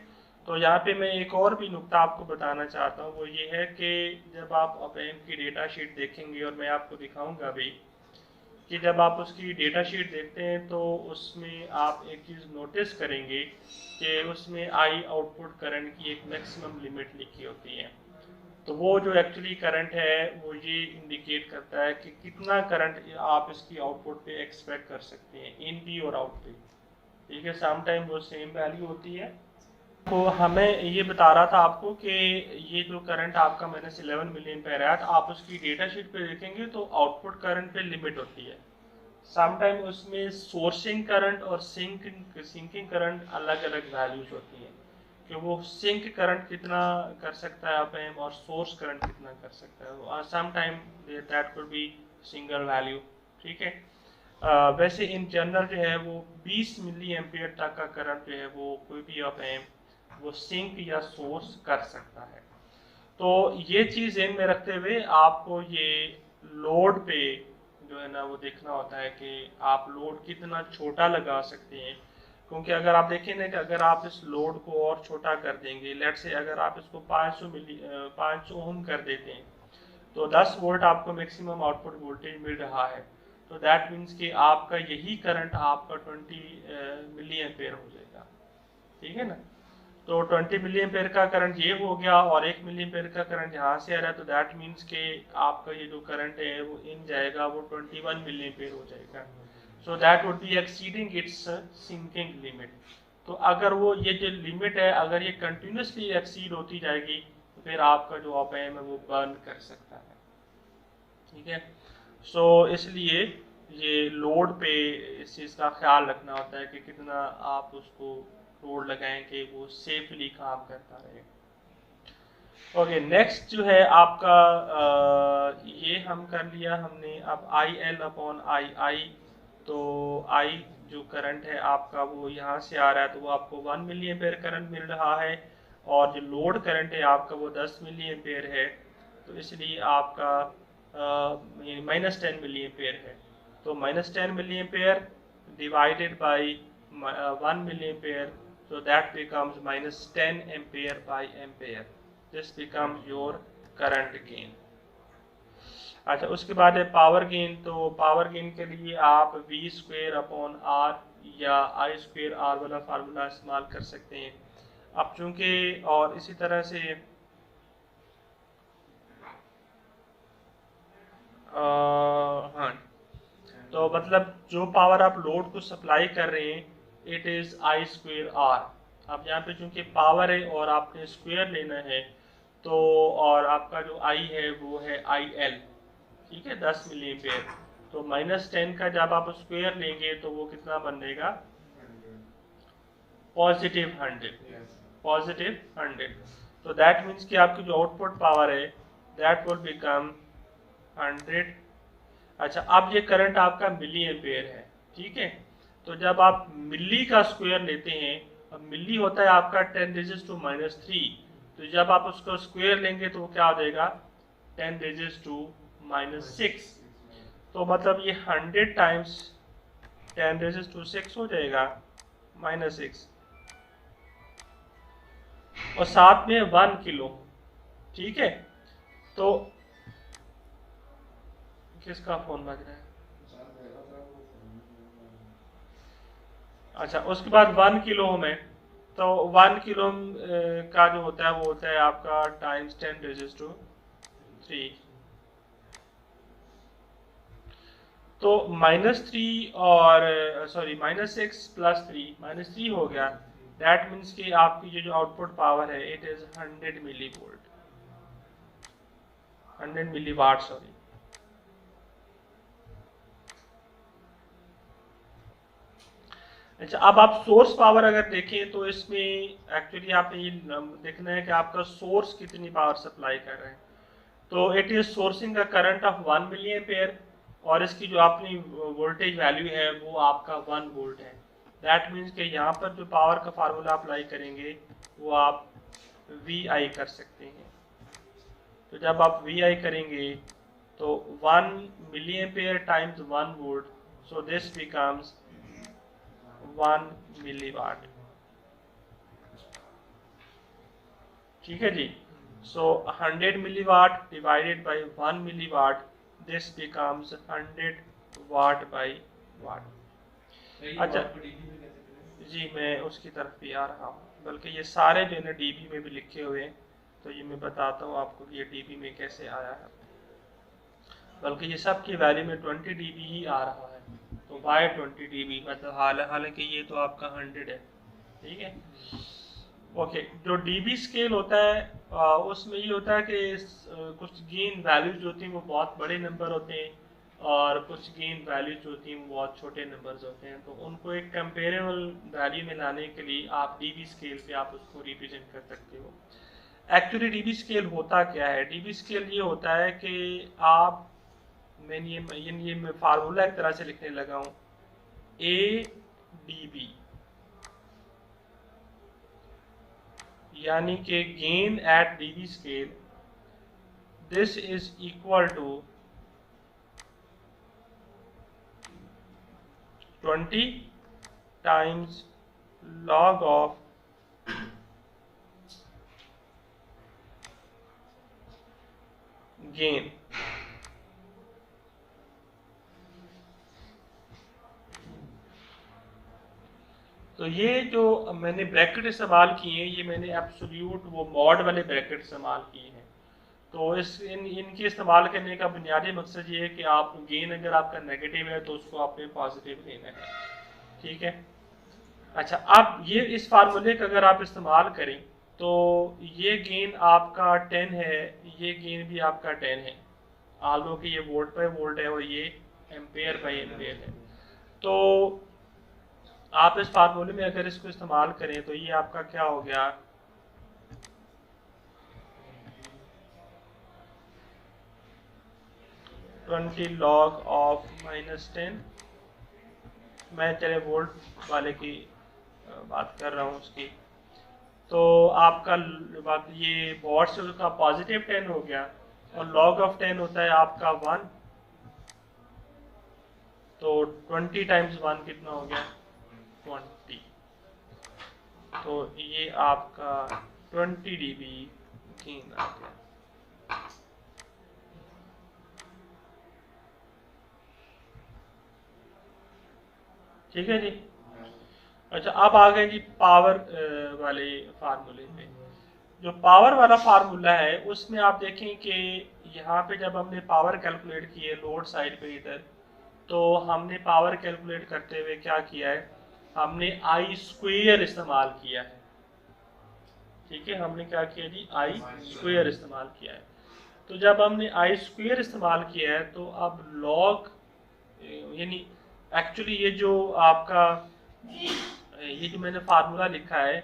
तो यहाँ पे मैं एक और भी नुक्ता आपको बताना चाहता हूँ, वो ये है कि जब आप ऑप एम्प की डेटा शीट देखेंगे, और मैं आपको दिखाऊंगा भी कि जब आप उसकी डेटा शीट देखते हैं तो उसमें आप एक चीज़ नोटिस करेंगे कि उसमें आई आउटपुट करंट की एक मैक्सिमम लिमिट लिखी होती है। तो वो जो एक्चुअली करंट है वो ये इंडिकेट करता है कि कितना करंट आप इसकी आउटपुट पे एक्सपेक्ट कर सकते हैं, इन भी और आउट पे। ठीक है, सम टाइम वो सेम वैल्यू होती है। तो हमें ये बता रहा था आपको कि ये जो करंट आपका -11 मिली एम्पेयर है, तो आप उसकी डेटा शीट पे देखेंगे तो आउटपुट करंट पे लिमिट होती है। समटाइम उसमें सोर्सिंग करंट और सिंकिंग करंट अलग अलग वैल्यूज होती हैं कि वो सिंक करंट कितना कर सकता है आप एम और सोर्स करंट कितना कर सकता है। Sometime that could B single value. ठीक है, वैसे इन जनरल जो है वो 20 मिली एम्पियर तक का करंट जो है वो कोई भी ऑप एम्प वो सिंक या सोर्स कर सकता है। तो ये चीज़ में रखते हुए आपको ये लोड पे जो है ना वो देखना होता है कि आप लोड कितना छोटा लगा सकते हैं। क्योंकि अगर आप देखें ना कि अगर आप इस लोड को और छोटा कर देंगे, लेट से अगर आप इसको 500 ओम कर देते हैं तो 10 वोल्ट आपको मैक्सिमम आउटपुट वोल्टेज मिल रहा है। तो दैट मीन्स कि आपका यही करंट आपका 20 मिली एम्पेयर हो जाएगा। ठीक है ना, तो 20 मिली एम्पेयर का करंट ये हो गया और 1 मिली एम्पेयर का करंट यहाँ से आ रहा है। तो दैट मीन्स कि आपका ये जो करंट है वो इन जाएगा, वो 21 मिली एम्पेयर हो जाएगा। So that would be exceeding its sinking limit. तो अगर वो ये जो लिमिट है अगर ये कंटिन्यूसली एक्सीड होती जाएगी तो फिर आपका जो ऑप एम्प है वो बर्न कर सकता है। ठीक है, सो इसलिए ये लोड पे इस चीज़ का ख्याल रखना होता है कि कितना आप उसको लोड लगाएं कि वो सेफली काम करता रहे। ओके, नेक्स्ट जो है आपका ये हम कर लिया हमने। अब आई एल अपॉन आई आई, तो आई जो करंट है आपका वो यहाँ से आ रहा है तो वो आपको 1 मिली एम्पेयर करंट मिल रहा है, और जो लोड करंट है आपका वो 10 मिली एम्पेयर है। तो इसलिए आपका -10 मिली एम्पेयर है। तो -10 milli ampere divided by 1 milli ampere, so that becomes -10 ampere by ampere. This becomes your current gain. अच्छा, उसके बाद है पावर गेन। तो पावर गेन के लिए आप V² अपॉन R या I² R वाला फार्मूला इस्तेमाल कर सकते हैं। अब चूंकि और इसी तरह से हाँ, तो मतलब जो पावर आप लोड को सप्लाई कर रहे हैं इट इज़ I² R। अब यहाँ पे चूंकि पावर है और आपने स्क्वायर लेना है तो, और आपका जो I है वो है IL। ठीक है, 10 मिली एम्पेयर। तो -10 का जब आप स्क्वायर लेंगे तो वो कितना बनेगा, +100। तो दैट मीन्स कि आपकी जो आउटपुट पावर है दैट विल बिकम 100। अच्छा, अब ये करंट आपका मिली एम्पेयर है। ठीक है, तो जब आप मिली का स्क्वायर लेते हैं, अब मिली होता है आपका 10⁻³ तो जब आप उसको स्क्वायर लेंगे तो वो क्या हो जाएगा 10⁻⁻6। तो मतलब ये 100 टाइम्स 10⁻6 हो जाएगा -6, और साथ में 1 किलो। ठीक है, तो किसका फोन बज रहा है? अच्छा, उसके बाद 1 किलो में, तो 1 किलो का जो होता है वो होता है आपका टाइम्स 10⁻3। तो -3 और सॉरी -6 + 3 -3 हो गया। दैट मीन्स कि आपकी जो आउटपुट पावर है it is 100 milli volt, 100 milli watt sorry. अच्छा, अब आप सोर्स पावर अगर देखें तो इसमें एक्चुअली आपने ये देखना है कि आपका सोर्स कितनी पावर सप्लाई कर रहा है। तो इट इज सोर्सिंग का करंट ऑफ 1 मिली एम्पेयर, और इसकी जो अपनी वोल्टेज वैल्यू है वो आपका 1 वोल्ट है। दैट मीन्स कि यहाँ पर जो पावर का फार्मूला अप्लाई करेंगे वो आप VI कर सकते हैं। तो जब आप VI करेंगे तो 1 milliampere times 1 volt, so this becomes 1 milliwatt. ठीक है जी. So 100 milliwatt divided by 1 milliwatt, this becomes 100 watt by watt. अच्छा जी, मैं उसकी तरफ भी आ रहा हूँ, बल्कि ये सारे जो है ना डीबी में भी लिखे हुए हैं, तो ये मैं बताता हूँ आपको कि ये डीबी में कैसे आया है. बल्कि ये सब की वैल्यू में 20 डीबी ही आ रहा है, तो बाय 20 डीबी मतलब हालांकि ये तो आपका 100 है. ठीक है. ओके. जो डीबी स्केल होता है उसमें ये होता है कि कुछ गेन वैल्यूज होती हैं वो बहुत बड़े नंबर होते हैं, और कुछ गेन वैल्यूज होती हैं वो बहुत छोटे नंबर्स होते हैं. तो उनको एक कंपेरेबल वैल्यू में लाने के लिए आप डीबी स्केल पे आप उसको रिप्रेजेंट कर सकते हो. एक्चुअली डीबी स्केल होता क्या है? डीबी स्केल ये होता है कि आप, मैं फार्मूला एक तरह से लिखने लगा हूँ, ए डी बी, यानी कि gain at dB scale, this is equal to 20 times log of gain. तो ये जो मैंने ब्रैकेट इस्तेमाल किए हैं, ये मैंने एब्सोल्यूट वो मॉड वाले ब्रैकेट इस्तेमाल किए हैं. तो इनके इस्तेमाल करने का बुनियादी मकसद ये है कि आप गेन अगर आपका नेगेटिव है तो उसको आपने पॉजिटिव लेना है. ठीक है. अच्छा, अब ये इस फार्मूले का अगर आप इस्तेमाल करें तो ये गेन आपका 10 है, ये गेन भी आपका 10 है, आलो कि ये वोल्ट बाय वोल्ट है और ये एम्पेयर बाय एम्पेयर है. तो आप इस फार्मूले में अगर इसको इस्तेमाल करें तो ये आपका क्या हो गया, log ऑफ -10. मैं चले वोल्ट वाले की बात कर रहा हूँ उसकी. तो आपका ये वॉट से उसका पॉजिटिव 10 हो गया, और log ऑफ 10 होता है आपका 1, तो 20 टाइम्स 1 कितना हो गया, 20. तो ये आपका 20 डीबी गेन आ गया. ठीक है जी. अच्छा, अब आ गए जी पावर वाले फार्मूले पे. जो पावर वाला फार्मूला है उसमें आप देखें कि यहाँ पे जब हमने पावर कैलकुलेट की है लोड साइड पे इधर, तो हमने पावर कैलकुलेट करते हुए क्या किया है, हमने आई स्क्वायर इस्तेमाल किया है. ठीक है, हमने क्या किया जी, आई स्क्वायर इस्तेमाल किया है. तो जब हमने आई स्क्वायर इस्तेमाल किया है तो अब लॉग, यानी एक्चुअली ये जो आपका ये जो मैंने फार्मूला लिखा है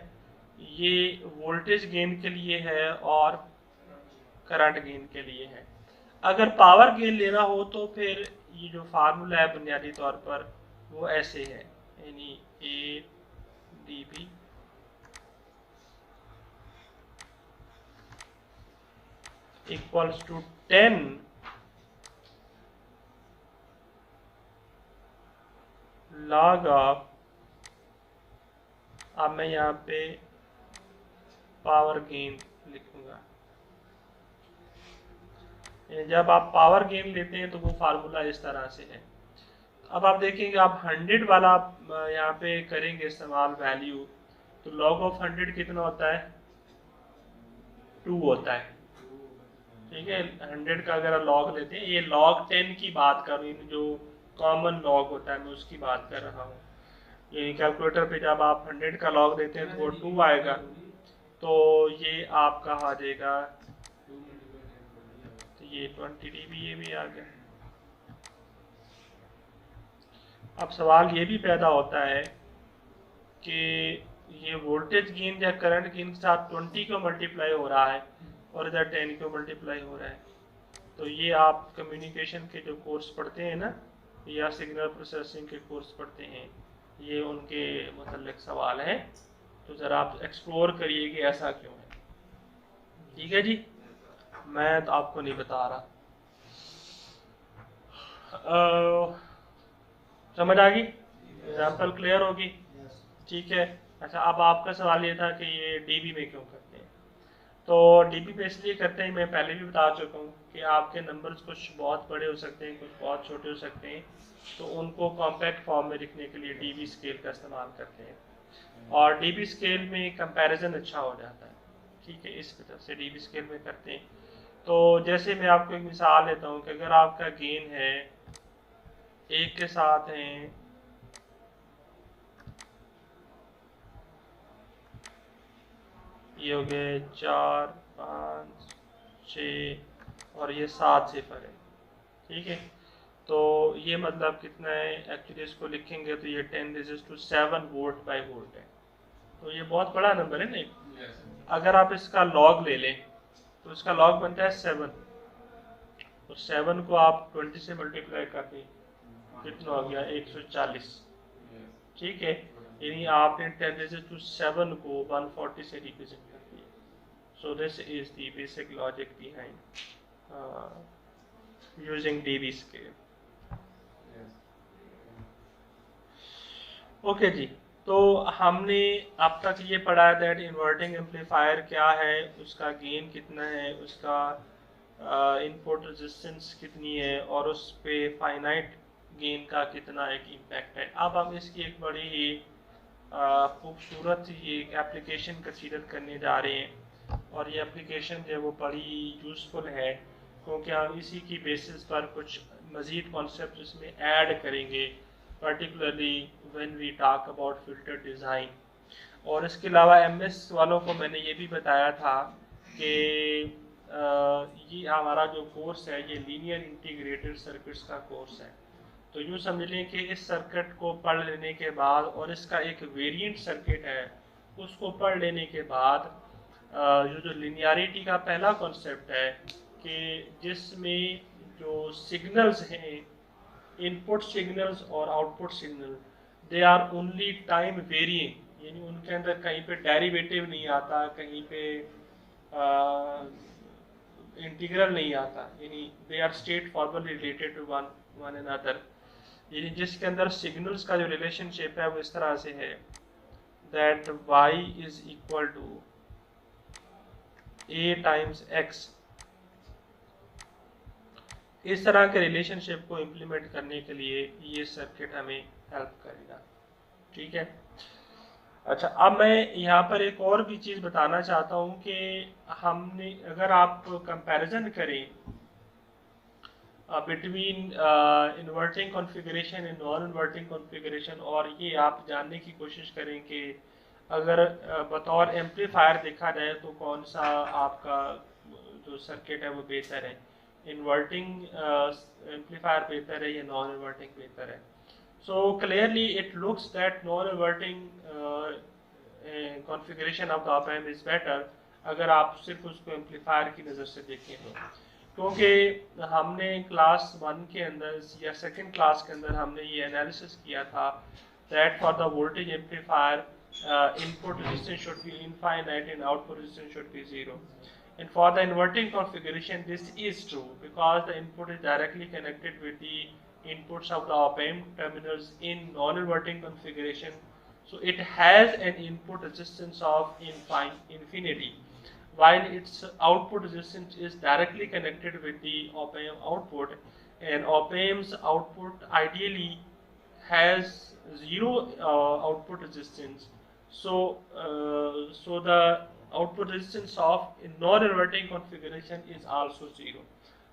ये वोल्टेज गेन के लिए है और करंट गेन के लिए है. अगर पावर गेन लेना हो तो फिर ये जो फार्मूला है बुनियादी तौर पर वो ऐसे है, यानी A D B equals to 10 log of, अब मैं यहाँ पे पावर गेन लिखूंगा. जब आप पावर गेन लेते हैं तो वो फार्मूला इस तरह से है. अब आप देखेंगे आप 100 वाला यहाँ पे करेंगे इस्तेमाल वैल्यू, तो log ऑफ 100 कितना होता है, 2 होता है. ठीक है, 100 का अगर लॉग लेते हैं, ये log 10 की बात कर रही हूँ, जो कॉमन लॉग होता है मैं उसकी बात कर रहा हूँ. ये कैलकुलेटर पे जब आप 100 का लॉग देते हैं तो वो 2 आएगा, तो ये आपका आ जाएगा, तो ये 20 dB ये भी आ गया. अब सवाल ये भी पैदा होता है कि ये वोल्टेज गेन या करंट गेन के साथ 20 को मल्टीप्लाई हो रहा है और इधर 10 को मल्टीप्लाई हो रहा है. तो ये आप कम्युनिकेशन के जो कोर्स पढ़ते हैं ना, या सिग्नल प्रोसेसिंग के कोर्स पढ़ते हैं, ये उनके मतलब सवाल हैं. तो ज़रा आप एक्सप्लोर करिए कि ऐसा क्यों है. ठीक है जी, मैं तो आपको नहीं बता रहा. समझ आ गई, एग्जाम्पल क्लियर होगी, ठीक है। अच्छा, अब आपका सवाल ये था कि ये डीबी में क्यों करते हैं। तो डीबी पे इसलिए करते हैं, मैं पहले भी बता चुका हूँ कि आपके नंबर्स कुछ बहुत बड़े हो सकते हैं, कुछ बहुत छोटे हो सकते हैं, तो उनको कॉम्पैक्ट फॉर्म में लिखने के लिए डीबी स्केल का इस्तेमाल करते हैं, और डीबी स्केल में कंपैरिजन अच्छा हो जाता है, ठीक है, इस वजह से डीबी स्केल में करते हैं। तो जैसे मैं आपको एक मिसाल देता हूँ कि अगर आपका गेन है एक के साथ हैं ये हो गए 4 5 6 और ये 7 सिफर है, ठीक है। तो ये मतलब कितना है, एक्चुअली इसको लिखेंगे तो ये 10⁻⁷ वोल्ट बाई वोल्ट है, तो ये बहुत बड़ा नंबर है ना। अगर आप इसका लॉग ले लें तो इसका लॉग बनता है 7, तो 7 को आप 20 से मल्टीप्लाई कर दें, कितना हो गया 140, ठीक है। यानी आपने 10⁻⁷ को 140 से रिप्रेजेंट कर दिया। So this is the basic logic behind using dB scale. Okay जी, तो हमने अब तक ये पढ़ा है दैट इन्वर्टिंग एम्पलीफायर क्या है, उसका गेन कितना है, उसका इनपुट रेजिस्टेंस कितनी है, और उस पे फाइनाइट गेन का कितना एक इम्पैक्ट है। अब हम इसकी एक बड़ी ही खूबसूरत ही एक एप्लीकेशन कंसीडर करने जा रहे हैं, और ये एप्लीकेशन जो है वो बड़ी यूज़फुल है, क्योंकि हम इसी की बेसिस पर कुछ मज़ीद कॉन्सेप्ट इसमें ऐड करेंगे, particularly when we talk about filter design. और इसके अलावा एमएस वालों को मैंने ये भी बताया था कि ये हमारा जो कोर्स है ये लीनियर इंटीग्रेटेड सर्किट्स का कोर्स है। तो यूँ समझ लें कि इस सर्किट को पढ़ लेने के बाद, और इसका एक वेरिएंट सर्किट है उसको पढ़ लेने के बाद, जो लिनियरिटी का पहला कॉन्सेप्ट है कि जिसमें जो सिग्नल्स हैं, इनपुट सिग्नल्स और output signal, they are only time variant, यानी उनके अंदर कहीं पे डेरिवेटिव नहीं आता, कहीं पे इंटीग्रल नहीं आता, यानी they are straightforward related to one another. यानी जिसके अंदर सिग्नल्स का जो रिलेशनशिप है वो इस तरह से है that y is equal to a times x। इस तरह के रिलेशनशिप को इम्प्लीमेंट करने के लिए ये सर्किट हमें हेल्प करेगा, ठीक है। अच्छा, अब मैं यहाँ पर एक और भी चीज़ बताना चाहता हूँ कि हमने अगर आप कंपैरिजन करें between inverting configuration and non inverting configuration, और ये आप जानने की कोशिश करें कि अगर बतौर एम्पलीफायर देखा जाए तो कौन सा आपका जो सर्किट है वो बेहतर है, इन्वर्टिंग एम्पलीफायर बेहतर है या नॉन इन्वर्टिंग बेहतर है। So clearly it looks that non-inverting configuration of the op amp is better अगर आप सिर्फ उसको एम्पलीफायर की नज़र से देखें तो, क्योंकि हमने क्लास 1 के अंदर या सेकंड क्लास के अंदर हमने ये एनालिसिस किया था that for the voltage amplifier input resistance should be infinite and output resistance should be 0. And for the inverting configuration this is true because the input is directly connected with the inputs of the op amp terminals in non-inverting configuration, so it has an input resistance of infinity, while its output resistance is directly connected with the op amp output, and op amp's output ideally has zero output resistance, so the output resistance of non-inverting configuration is also 0.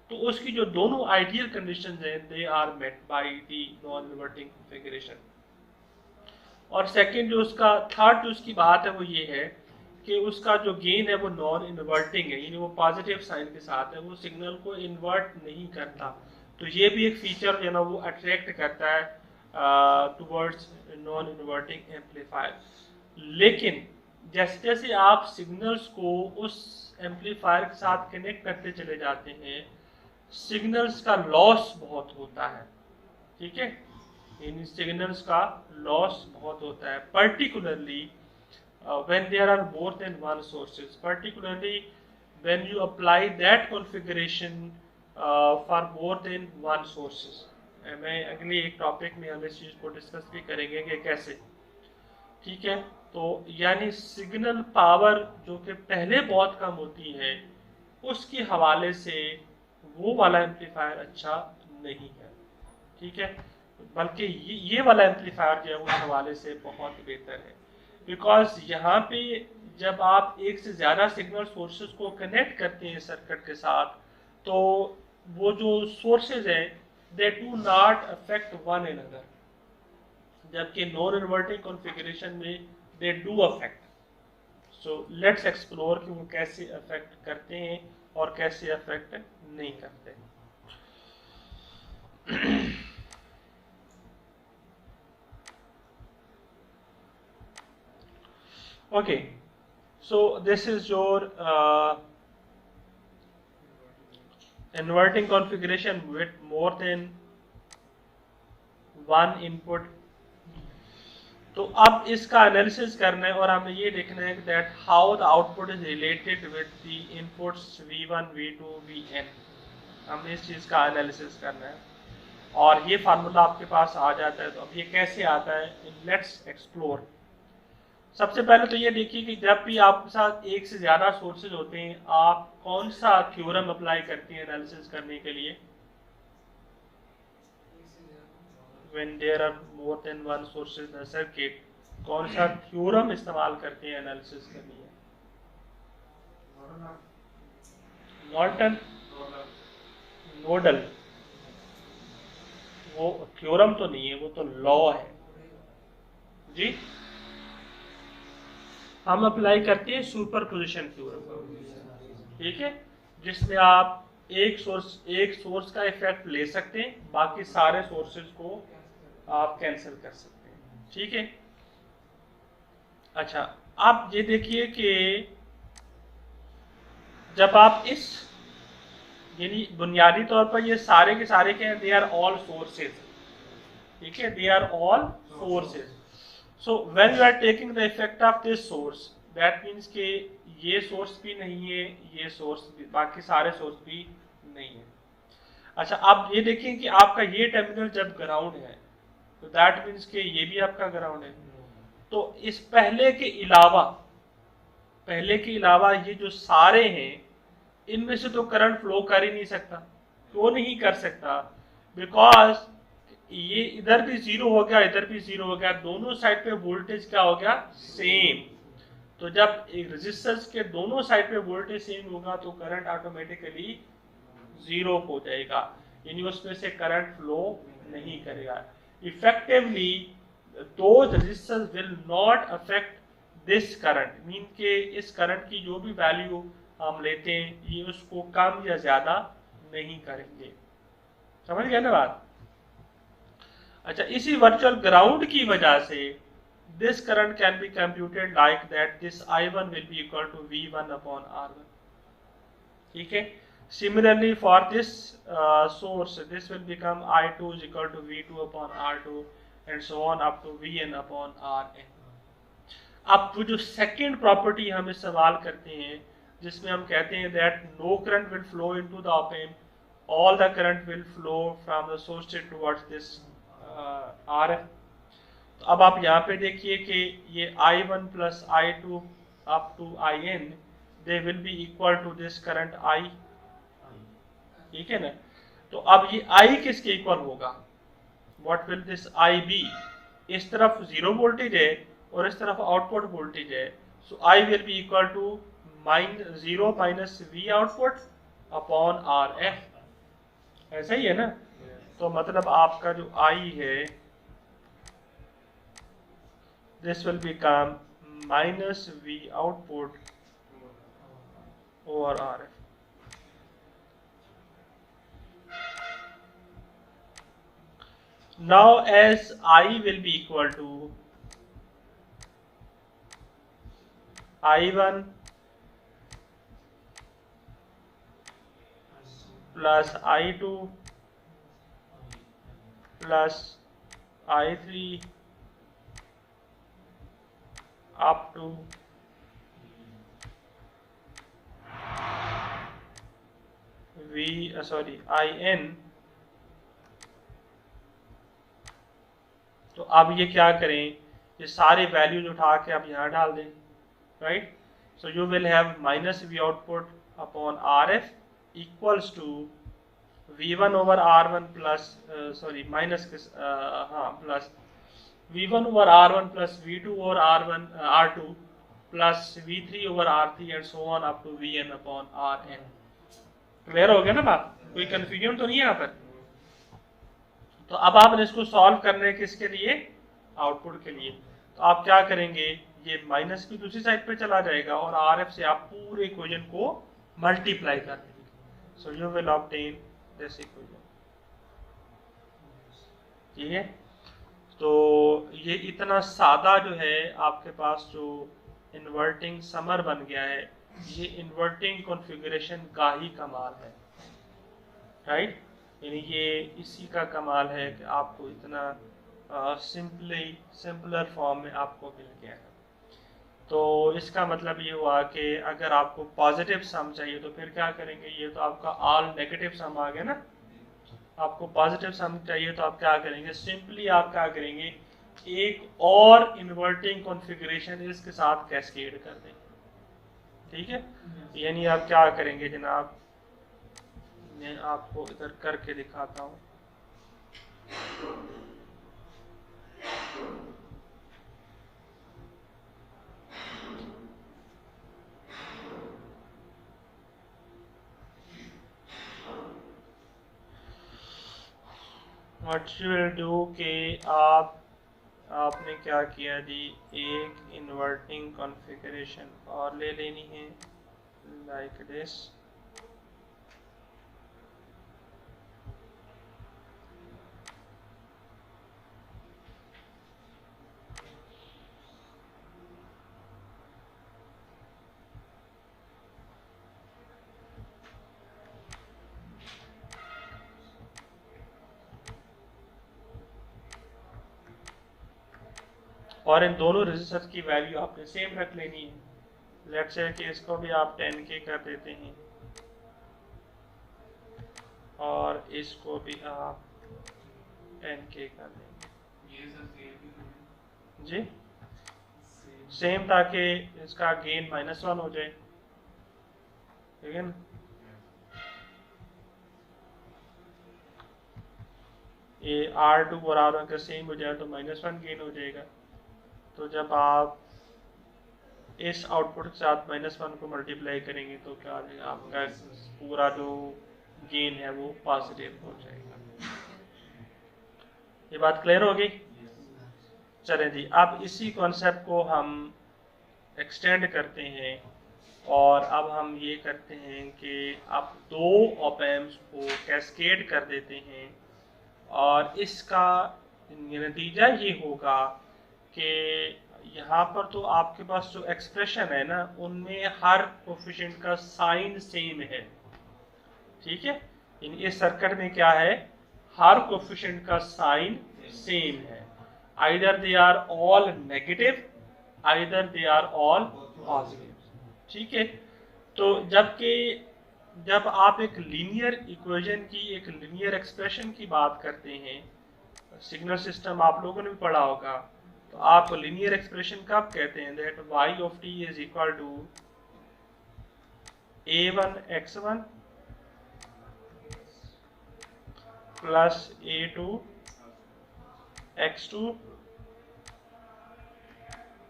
तो उसकी जो दोनों आइडियल कंडीशन हैं they are met by the non inverting configuration. और सेकंड जो उसका थर्ड जो उसकी बात है वो ये है कि उसका जो गेन है वो नॉन इन्वर्टिंग है, यानी वो पॉजिटिव साइन के साथ है, वो सिग्नल को इन्वर्ट नहीं करता। तो ये भी एक फीचर जो ना वो अट्रैक्ट करता है टुवर्ड्स नॉन इन्वर्टिंग एम्पलीफायर। लेकिन जैसे जैसे आप सिग्नल्स को उस एम्पलीफायर के साथ कनेक्ट करते चले जाते हैं सिग्नल्स का लॉस बहुत होता है, ठीक है, इन सिग्नल्स का लॉस बहुत होता है, particularly when there are more than one sources, particularly when you apply that configuration for more than one sources. मैं अगली एक टॉपिक में हम इस चीज़ को डिस्कस भी करेंगे कि कैसे, ठीक है। तो यानी सिग्नल पावर जो कि पहले बहुत कम होती है, उसके हवाले से वो वाला एम्पलीफायर अच्छा नहीं है, ठीक है। बल्कि ये वाला एम्पलीफायर जो है उस हवाले से बहुत बेहतर है, बिकॉज यहाँ पे जब आप एक से ज़्यादा सिग्नल सोर्सेज को कनेक्ट करते हैं सर्किट के साथ, तो वो जो सोर्सेज हैं they do not affect one another, जबकि नॉन इन्वर्टिंग कॉन्फ़िगरेशन में they do affect. So let's explore कि वो कैसे अफेक्ट करते हैं और कैसे अफेक्ट नहीं करते। Okay, so this is your inverting configuration with more than one input। तो अब इसका एनालिसिस करना है और हमें ये देखना है that how the output is related with the inputs V1, V2, Vn। हमें इस चीज़ का एनालिसिस करना है और ये फार्मूला आपके पास आ जाता है। तो अब ये कैसे आता है, लेट्स एक्सप्लोर। सबसे पहले तो ये देखिए कि जब भी आपके साथ एक से ज़्यादा सोर्सेज होते हैं, आप कौन सा थ्योरम अप्लाई करते हैं एनालिसिस करने के लिए? When there are more than one sources in the circuit, कौन सा थ्योरम इस्तेमाल करते हैं एनालिसिस के लिए? Norton nodal. वो थ्योरम तो नहीं है, वो तो लॉ है जी। हम अप्लाई करते हैं सुपरपोजिशन थ्योरम, ठीक है, जिसमें आप एक सोर्स का इफेक्ट ले सकते हैं, बाकी सारे सोर्सेज को आप कैंसिल कर सकते हैं, ठीक है। अच्छा, आप ये देखिए कि जब आप इस यानी बुनियादी तौर पर ये सारे के सारे क्या हैं, दे आर ऑल सोर्सेज, ठीक है, they are all sources. So when you are taking the effect of this source, that means कि ये सोर्स भी नहीं है, ये सोर्स भी, बाकी सारे सोर्स भी नहीं है। अच्छा, आप ये देखें कि आपका ये टर्मिनल जब ग्राउंड है तो दैट मीन्स कि ये भी आपका ग्राउंड है। तो इस पहले के अलावा ये जो सारे हैं, इनमें से तो करंट फ्लो कर ही नहीं सकता। क्यों नहीं कर सकता? बिकॉज ये इधर भी जीरो हो गया, इधर भी जीरो हो गया, दोनों साइड पे वोल्टेज क्या हो गया, सेम। तो जब एक रेजिस्टेंस के दोनों साइड पे वोल्टेज सेम होगा तो करंट ऑटोमेटिकली जीरो हो जाएगा, यानी उसमें से करंट फ्लो नहीं करेगा। Effectively those resistors will not affect this current, mean के इस करंट की जो भी वैल्यू हम लेते हैं ये उसको कम या ज्यादा नहीं करेंगे। समझ गए ना बात? अच्छा, इसी वर्चुअल ग्राउंड की वजह से this current can be computed like that this I1 will be equal to V1 upon R1, ठीक है। Similarly for this source, this will become I2 is equal to V2 upon R2 and so on up to Vn upon Rn। अब वो जो सेकेंड प्रॉपर्टी हम इस्तेमाल करते हैं जिसमें हम कहते हैं that no current will flow into the op amp, all the current will flow from the source towards this Rf। तो अब आप यहाँ पे देखिए कि ये I1 plus I2 up to In, they will be equal to this current I, ठीक है ना। तो अब ये I किसके इक्वल होगा? What will this I be? इस तरफ जीरो वोल्टेज है और इस तरफ आउटपुट वोल्टेज है, सो I will be equal to -0 minus V output upon Rf, ऐसा ही है ना। तो मतलब आपका जो I है this will become minus V output over Rf। Now as I will be equal to I1 plus I2 plus I3 up to In तो अब ये क्या करें, ये सारे वैल्यूज उठा के आप यहाँ डाल दें, right. So you will have minus V output upon R F equals to V1 over R1 plus sorry minus हाँ plus V1 over R1 plus V2 over R1 R2 plus V3 over R3 and so on up to Vn upon Rn। Clear हो गया ना बात, कोई कंफ्यूजन तो नहीं है यहाँ पर। तो अब आपने इसको सॉल्व करने किसके लिए, आउटपुट के लिए। तो आप क्या करेंगे, ये माइनस की दूसरी साइड पे चला जाएगा और RF से आप पूरे इक्वेशन को मल्टीप्लाई कर देंगे। सो you will obtain this equation, ठीक है। तो ये इतना सादा जो है आपके पास जो इन्वर्टिंग समर बन गया है, ये इन्वर्टिंग कॉन्फ़िगरेशन का ही कमाल है, राइट। यानी ये इसी का कमाल है कि आपको इतना सिंपलर फॉर्म में आपको मिल गया है। तो इसका मतलब ये हुआ कि अगर आपको पॉजिटिव सम चाहिए तो फिर क्या करेंगे, ये तो आपका ऑल नेगेटिव सम आ गया ना। आपको पॉजिटिव सम चाहिए तो आप क्या करेंगे, सिंपली आप क्या करेंगे, एक और इन्वर्टिंग कॉन्फ़िगरेशन इसके साथ कैस्केड कर देंगे, ठीक है। यानी आप क्या करेंगे जनाब, मैं आपको इधर करके दिखाता हूँ। व्हाट यू विल डू कि आपने क्या किया जी, एक इन्वर्टिंग कॉन्फ़िगरेशन और ले लेनी है लाइक दिस। और इन दोनों रेजिस्टर की वैल्यू आपने सेम रख लेनी है। लेट्स से कि इसको भी आप 10K कर देते हैं और इसको भी आप 10K कर देंगे जी, सेम, ताकि इसका गेन -1 हो जाए, ठीक है ना। ये R2 और R1 का सेम हो जाए तो -1 गेन हो जाएगा। तो जब आप इस आउटपुट के साथ -1 को मल्टीप्लाई करेंगे तो क्या आ जाएगा, आपका पूरा जो गेन है वो पॉजिटिव हो जाएगा। ये बात क्लियर हो गई। चलें जी, अब इसी कॉन्सेप्ट को हम एक्सटेंड करते हैं और अब हम ये करते हैं कि आप दो ऑप एम्प्स को कैस्केड कर देते हैं और इसका नतीजा ये होगा कि यहाँ पर तो आपके पास जो एक्सप्रेशन है ना, उनमें हर कोफिशिएंट का साइन सेम है, ठीक है। इस सर्किट में क्या है, हर कोफिशिएंट का साइन सेम है, either they are all negative either they are all positive, ठीक है। तो जब आप एक लीनियर इक्वेशन की, एक लीनियर एक्सप्रेशन की बात करते हैं, सिग्नल सिस्टम आप लोगों ने भी पढ़ा होगा, तो आप लीनियर एक्सप्रेशन कब कहते हैं, that y of t is equal to a1 x1 plus a2 x2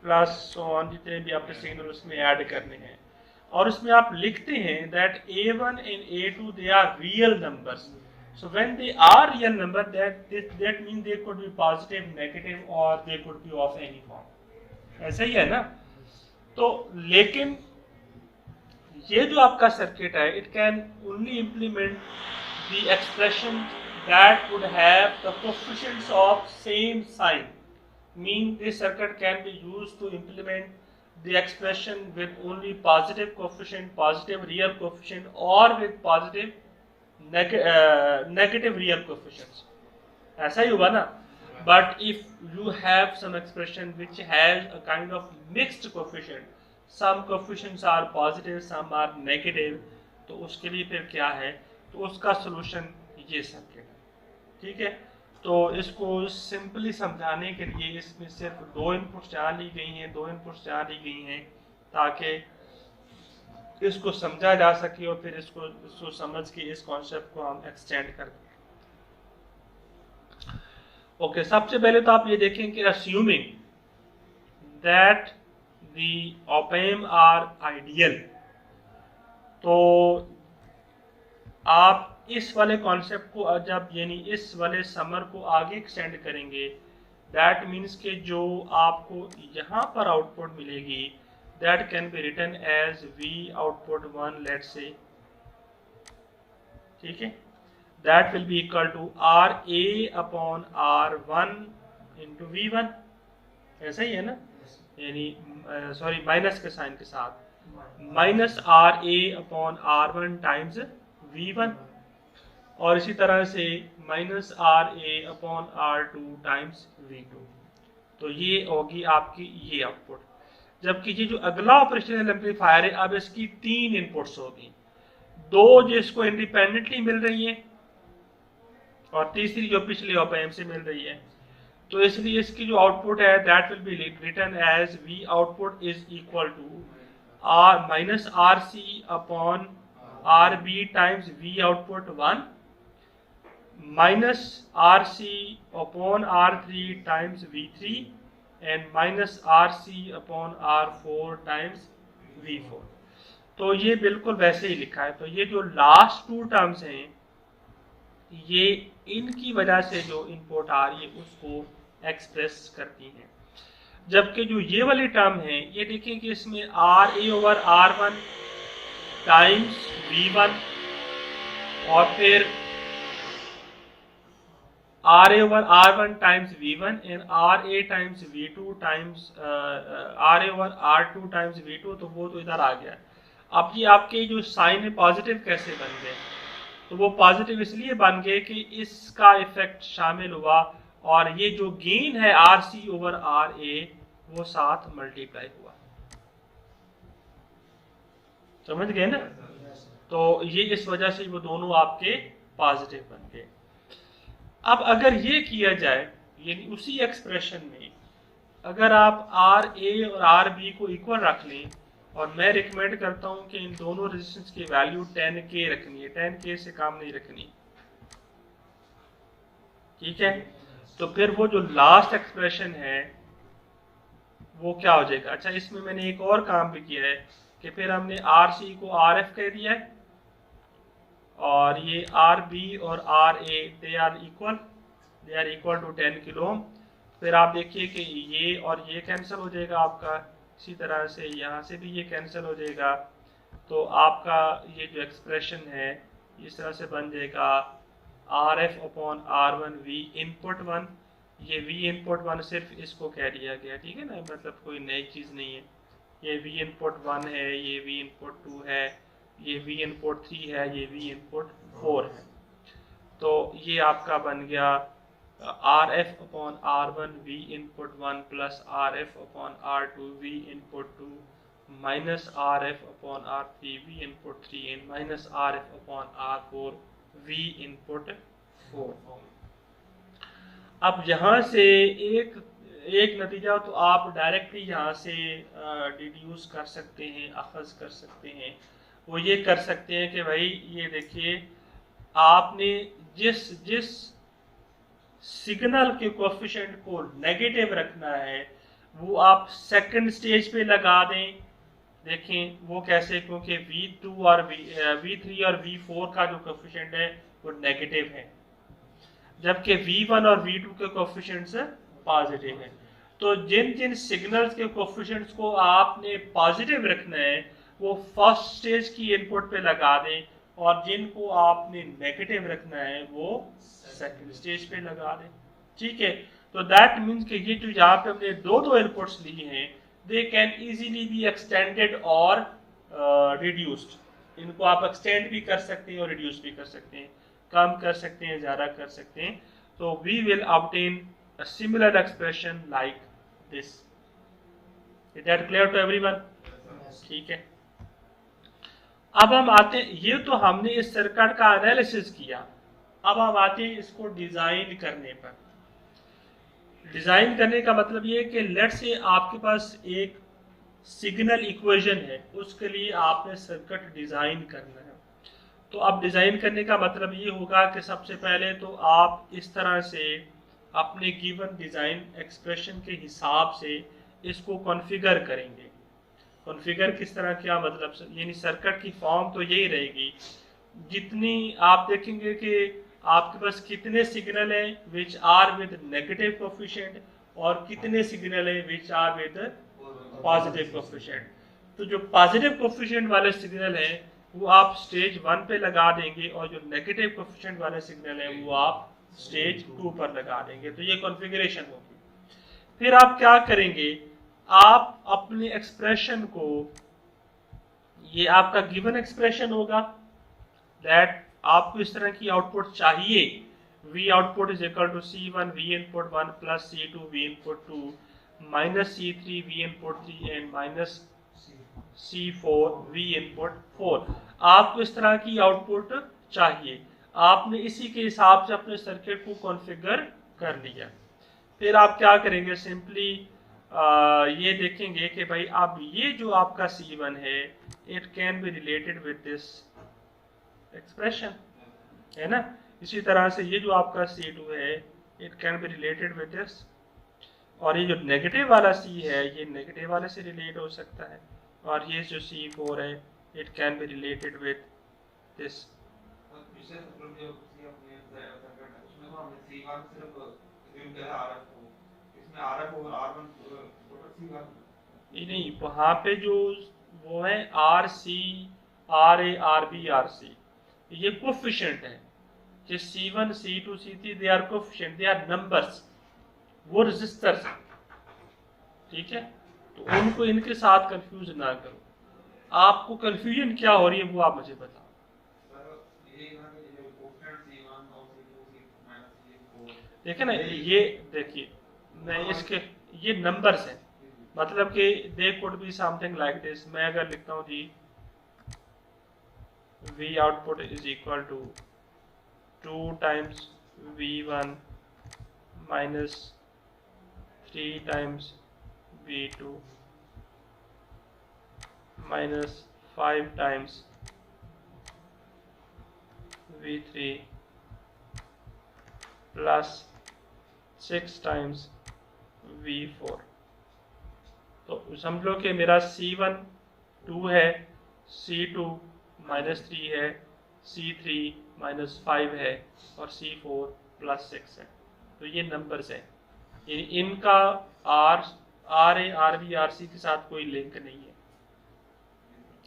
plus so on, जितने भी आपने सिग्नल उसमें ऐड करने हैं। और उसमें आप लिखते हैं that a1 and a2 they are real numbers. So when they are real number, that means they could be positive, negative, or they could be of any form. ऐसा ही है ना। तो लेकिन ये जो आपका सर्किट है, it can only implement the expression that would have the coefficients of same sign. Mean this circuit can be used to implement the expression with only positive coefficient, positive real coefficient, or with positive negative real coefficients. ऐसा ही हुआ ना। But if you have some expression which has a kind of mixed coefficient, some coefficients are positive, some are negative, तो उसके लिए फिर क्या है, तो उसका solution ये सर्किट है, ठीक है। तो इसको सिंपली समझाने के लिए इसमें सिर्फ दो इनपुट्स यहाँ ली गई हैं, दो इनपुट्स यहाँ ली गई हैं, ताकि इसको समझा जा सके और फिर इसको समझ के इस कॉन्सेप्ट को हम एक्सटेंड कर दें। ओके, सबसे पहले तो आप ये देखें कि assuming that the op amp are ideal, तो आप इस वाले कॉन्सेप्ट को जब यानी इस वाले समर को आगे एक्सटेंड करेंगे, दैट मीन्स के जो आपको यहाँ पर आउटपुट मिलेगी that can be written as V output 1, let's say, ठीक है, that will be equal to RA upon R1 into V1, ऐसा ही है ना, यानी सॉरी माइनस के साइन के साथ, minus RA upon R1 times V1, और इसी तरह से minus RA upon R2 times V2। तो ये होगी आपकी ये आउटपुट। जबकि ये जो अगला ऑपरेशनल एम्पलीफायर है, अब इसकी तीन इनपुट्स होगी, दो जिसको इंडिपेंडेंटली मिल रही है और तीसरी जो पिछले ऑप-एम्प से मिल रही है। तो इसलिए इसकी जो आउटपुट है that will be written as V output is equal to R minus RC upon RB times V output 1 minus RC upon R3 times V3 and minus RC upon R4 times V4। तो ये बिल्कुल वैसे ही लिखा है। तो ये जो लास्ट टू टर्म्स हैं ये इनकी वजह से जो इनपुट आ रही है उसको एक्सप्रेस करती हैं। जबकि जो ये वाली टर्म है ये देखिए कि इसमें RA over R1 times V1 और फिर RA over R1 times V1 and RA times V2 times RA over R2 times V2, तो वो तो इधर आ गया। अब ये आपके जो साइन है पॉजिटिव कैसे बन गए? तो वो पॉजिटिव इसलिए बन गए कि इसका इफेक्ट शामिल हुआ और ये जो गेन है RC ओवर RA वो साथ मल्टीप्लाई हुआ। समझ गए ना? तो ये इस वजह से वो दोनों आपके पॉजिटिव बन गए। अब अगर ये किया जाए यानी उसी एक्सप्रेशन में अगर आप RA और RB को इक्वल रख लें, और मैं रिकमेंड करता हूं कि इन दोनों रेजिस्टेंस की वैल्यू 10K रखनी है, 10K से काम नहीं रखनी, ठीक है। तो फिर वो जो लास्ट एक्सप्रेशन है वो क्या हो जाएगा? अच्छा, इसमें मैंने एक और काम भी किया है कि फिर हमने RC को RF कह दिया है और ये RB और RA they are equal to 10 kilo ohm. फिर आप देखिए कि ये और ये कैंसिल हो जाएगा आपका, इसी तरह से यहाँ से भी ये कैंसिल हो जाएगा। तो आपका ये जो एक्सप्रेशन है इस तरह से बन जाएगा RF upon R1 V input 1। ये V इनपुट 1 सिर्फ इसको कह दिया गया, ठीक है ना, मतलब कोई नई चीज़ नहीं है। ये V इनपुट 1 है, ये V इनपुट 2 है, ये V इनपुट 3 है, ये V इनपुट 4 है। तो ये आपका बन गया RF upon R1 V input 1 plus RF upon R2 V input 2 minus RF upon R3 V input 3 and minus RF upon R4 V input 4। अब यहाँ से एक नतीजा तो आप डायरेक्टली यहाँ से डिड्यूस कर सकते हैं, अखज़ कर सकते हैं। वो ये कर सकते हैं कि भाई ये देखिए आपने जिस सिग्नल के कोएफिशिएंट को नेगेटिव रखना है वो आप सेकंड स्टेज पे लगा दें। देखें वो कैसे, क्योंकि V2 और V3 और V4 का जो कोएफिशिएंट है वो नेगेटिव है, जबकि V1 और V2 के कोएफिशिएंट्स पॉजिटिव हैं। तो जिन जिन सिग्नल्स के कोएफिशिएंट्स को आपने पॉजिटिव रखना है वो फर्स्ट स्टेज की इनपुट पे लगा दें, और जिनको आपने नेगेटिव रखना है वो सेकंड स्टेज पे लगा दें, ठीक है। तो दैट मीन्स कि ये जो यहाँ पे हमने दो इनपुट्स ली हैं they can easily be extended और रिड्यूस्ड। इनको आप एक्सटेंड भी कर सकते हैं और रिड्यूस भी कर सकते हैं, कम कर सकते हैं, ज़्यादा कर सकते हैं। तो we will obtain a similar expression like this. Is that clear to everyone? ठीक है। अब हम आते हैं, ये तो हमने इस सर्किट का एनालिसिस किया अब हम आते हैं इसको डिजाइन करने पर। डिजाइन करने का मतलब ये है कि लेट से आपके पास एक सिग्नल इक्वेशन है, उसके लिए आपने सर्किट डिजाइन करना है। तो अब डिजाइन करने का मतलब ये होगा कि सबसे पहले तो आप इस तरह से अपने गिवन डिजाइन एक्सप्रेशन के हिसाब से इसको कॉन्फ़िगर करेंगे। कॉन्फ़िगर किस तरह, क्या मतलब, यानी सर्किट की फॉर्म तो यही रहेगी। जितनी आप देखेंगे कि आपके पास कितने सिग्नल हैं which are with negative coefficient और कितने सिग्नल हैं which are with positive coefficient. तो जो पॉजिटिव कोफिशिएंट वाले सिग्नल हैं वो आप स्टेज 1 पे लगा देंगे और जो नेगेटिव कोफिशिएंट वाले सिग्नल हैं वो आप स्टेज 2 पर लगा देंगे। तो ये कॉन्फ़िगरेशन होगी। फिर आप क्या करेंगे, आप अपने एक्सप्रेशन को, ये आपका गिवन एक्सप्रेशन होगा दैट आपको इस तरह की आउटपुट चाहिए, V output is equal to C1 V input 1 plus C2 V input 2 minus C3 V input 3 and minus C4 V input 4। आपको इस तरह की आउटपुट चाहिए। आपने इसी के हिसाब से अपने सर्किट को कॉन्फ़िगर कर लिया। फिर आप क्या करेंगे, सिंपली ये देखेंगे कि भाई अब ये जो आपका C1 है it can be related with this expression, है ना। इसी तरह से ये जो आपका C2 है it can be related with this, और ये जो नेगेटिव वाला C है ये नेगेटिव वाले से रिलेट हो सकता है, और ये जो C4 है it can be related with this. नहीं, वहाँ पे जो वो है RC RA RB RC, ये कोफिशिएंट है कि C1 C2 C3 they are coefficient, they are numbers, वो रजिस्टर्स, ठीक है। तो उनको इनके साथ कंफ्यूज ना करो। आपको कंफ्यूजन क्या हो रही है वो आप मुझे बताओ। देखिए ना, ये देखिए मैं इसके, ये नंबर्स हैं, मतलब कि they could be something like this. मैं अगर लिखता हूँ जी V output is equal to 2 times V1 minus 3 times V2 minus 5 times V3 plus 6 times V4। तो समझ लो कि मेरा C1 2 है, C2 माइनस 3 है, C3 माइनस 5 है और C4 प्लस 6 है। तो ये नंबर्स हैं, इनका RA RB RC के साथ कोई लिंक नहीं है,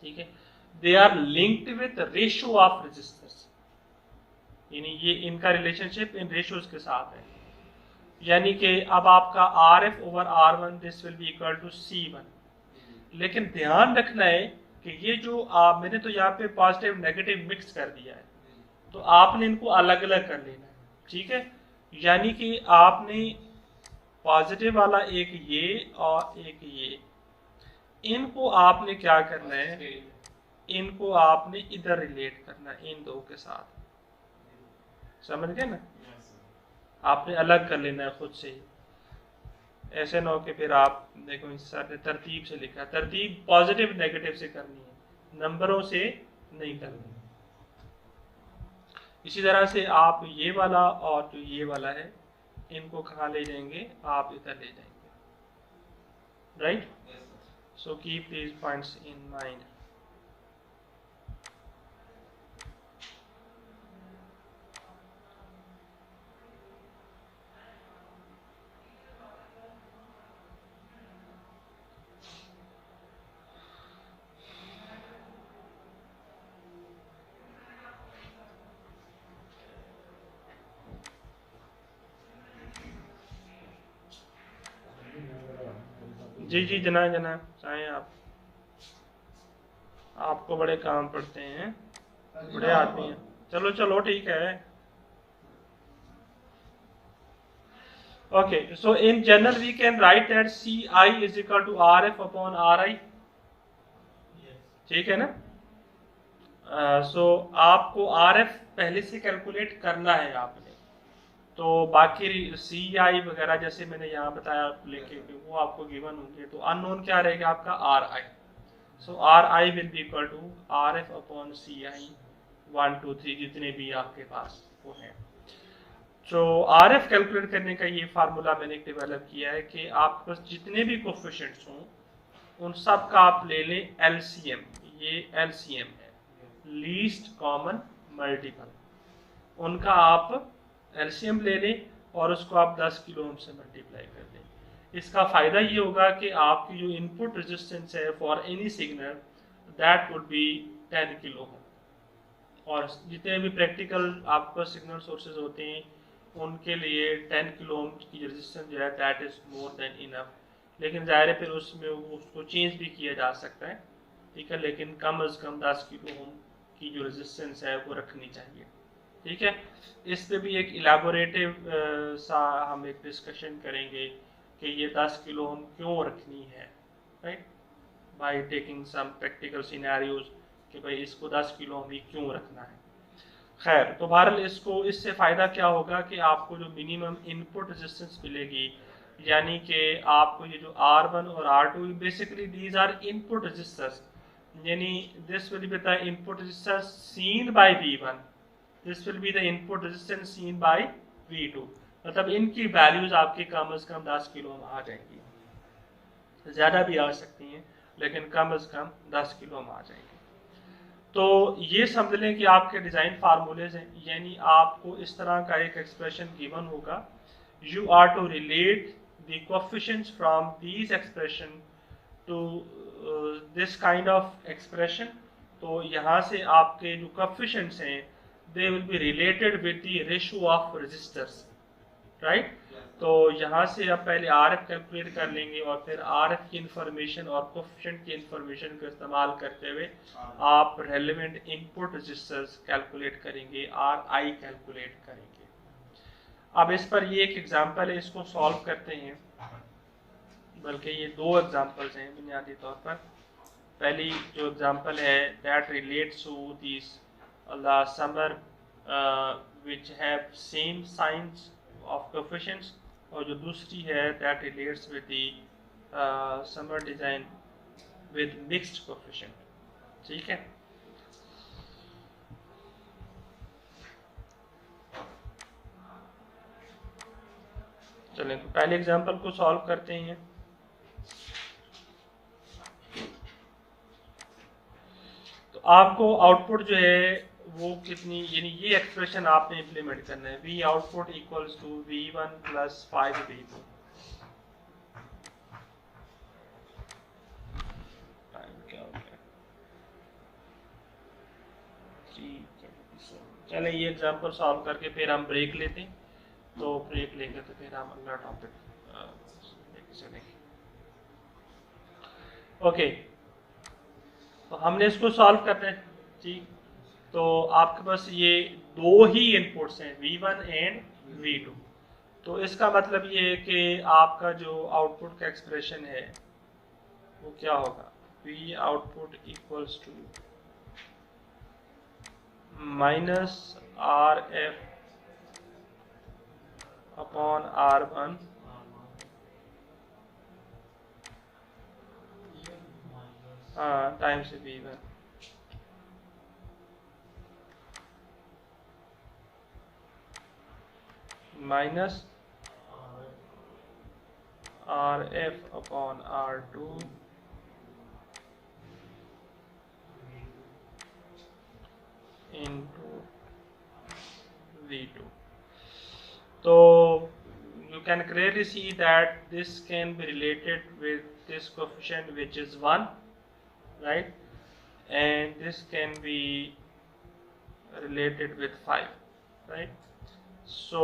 ठीक है। They are linked with ratio of resistors, यानी ये इनका रिलेशनशिप इन रेशियोज के साथ है। यानी कि अब आपका RF over R1 this will be equal to C1, लेकिन ध्यान रखना है कि ये जो मैंने तो यहाँ पे पॉजिटिव नेगेटिव मिक्स कर दिया है, तो आपने इनको अलग अलग कर लेना है, ठीक है। यानी कि आपने पॉजिटिव वाला एक ये और एक ये, इनको आपने क्या करना है, इनको आपने इधर रिलेट करना है इन दो के साथ, समझ गए ना। आपने अलग कर लेना है खुद से ही, ऐसे ना हो कि फिर आप देखो इस सर ने तरतीब से लिखा, तरतीब पॉजिटिव नेगेटिव से करनी है, नंबरों से नहीं करनी। इसी तरह से आप ये वाला और जो ये वाला है इनको कहाँ ले जाएंगे, आप इधर ले जाएंगे, right. So keep these points in mind. जी जी जनाब, जनाब चाहें आप, आपको बड़े काम पड़ते हैं, बड़े आदमी हैं। चलो चलो ठीक है। Okay, so in general we can write that CI is equal to RF upon RI, ठीक है ना। सो आपको RF पहले से कैलकुलेट करना है आपने, तो बाकी CI वगैरह जैसे मैंने यहाँ बताया लेके वो आपको गिवन होंगे। तो अननोन क्या रहेगा आपका RI। So RI will be equal to RF upon CI 1 2 3 जितने भी आपके पास वो हैं। तो RF कैलकुलेट करने का ये फार्मूला मैंने डेवलप किया है कि आपके पास जितने भी कोफिशिएंट्स हों उन सब का आप ले लें LCM। ये LCM है, लीस्ट कॉमन मल्टीपल। उनका आप LCM ले लें और उसको आप 10 किलो ओम से मल्टीप्लाई कर दें। इसका फ़ायदा ये होगा कि आपकी जो इनपुट रेजिस्टेंस है for any signal that would B 10 kilo ओम, और जितने भी प्रैक्टिकल आपके सिग्नल सोर्सेज होते हैं उनके लिए 10 किलो ओम की रेजिस्टेंस जो है that is more than enough. लेकिन ज़ाहिर है फिर उसमें उसको चेंज भी किया जा सकता है, ठीक है, लेकिन कम अज़ कम 10 किलो ओम की जो रेजिस्टेंस है वो रखनी चाहिए, ठीक है। इस पे भी एक इलाबोरेटिव सा हम एक डिस्कशन करेंगे कि ये 10 किलो ओम क्यों रखनी है, right, by taking some practical scenarios कि भाई इसको 10 किलो ओम ही क्यों रखना है। खैर, तो बहरहाल इसको इससे फ़ायदा क्या होगा कि आपको जो मिनिमम इनपुट रेजिस्टेंस मिलेगी, यानी कि आपको ये जो R1 और R2 basically these are input resistors, यानी this will be the input resistance seen by V1, this will be the input resistance seen by V2। मतलब इनकी वैल्यूज आपके कम से कम 10 किलो ओम आ जाएंगी, ज़्यादा भी आ सकती हैं लेकिन कम से कम 10 किलो ओम आ जाएंगी। तो ये समझ लें कि आपके डिज़ाइन फार्मूलेज हैं, यानी आपको इस तरह का एक एक्सप्रेशन गिवन होगा, you are to relate the coefficients from these expression to this kind of expression. तो यहाँ से आपके जो कोएफिशिएंट्स हैं they will be related with the ratio of resistors, right. तो यहाँ से आप पहले RF कैलकुलेट कर लेंगे और फिर RF की इंफॉर्मेशन और कोएफिशिएंट की इंफॉर्मेशन का इस्तेमाल करते हुए आप रेलेवेंट इनपुट रजिस्टर्स कैलकुलेट करेंगे, RI कैलकुलेट करेंगे। अब इस पर ये एक एग्जांपल है, इसको सॉल्व करते हैं, बल्कि ये दो एग्जांपल्स हैं बुनियादी तौर पर। पहली जो एग्जांपल है that relates to this the summer which have same signs of coefficients, और जो दूसरी है that relates with the summer design with mixed coefficient, ठीक है। चलें तो पहले एग्जांपल को सॉल्व करते हैं। तो आपको आउटपुट जो है वो कितनी, यानी ये एक्सप्रेशन आपने इम्प्लीमेंट करना है, V output equals to V1 plus 5V2। Time क्या हो गया, चलें ये एग्जांपल सॉल्व करके फिर हम ब्रेक लेते हैं। तो ब्रेक लेंगे तो फिर हम अगला टॉपिक चलेंगे। ओके, तो हमने इसको सॉल्व करना है, ठीक। तो आपके पास ये दो ही इनपुट्स हैं V1 एंड V2। तो इसका मतलब ये है कि आपका जो आउटपुट का एक्सप्रेशन है वो क्या होगा, V output equals to minus RF upon R1 times V1 minus RF upon R2 into V2। तो you can clearly see that this can be related with this coefficient which is 1, right, and this can be related with 5, right. So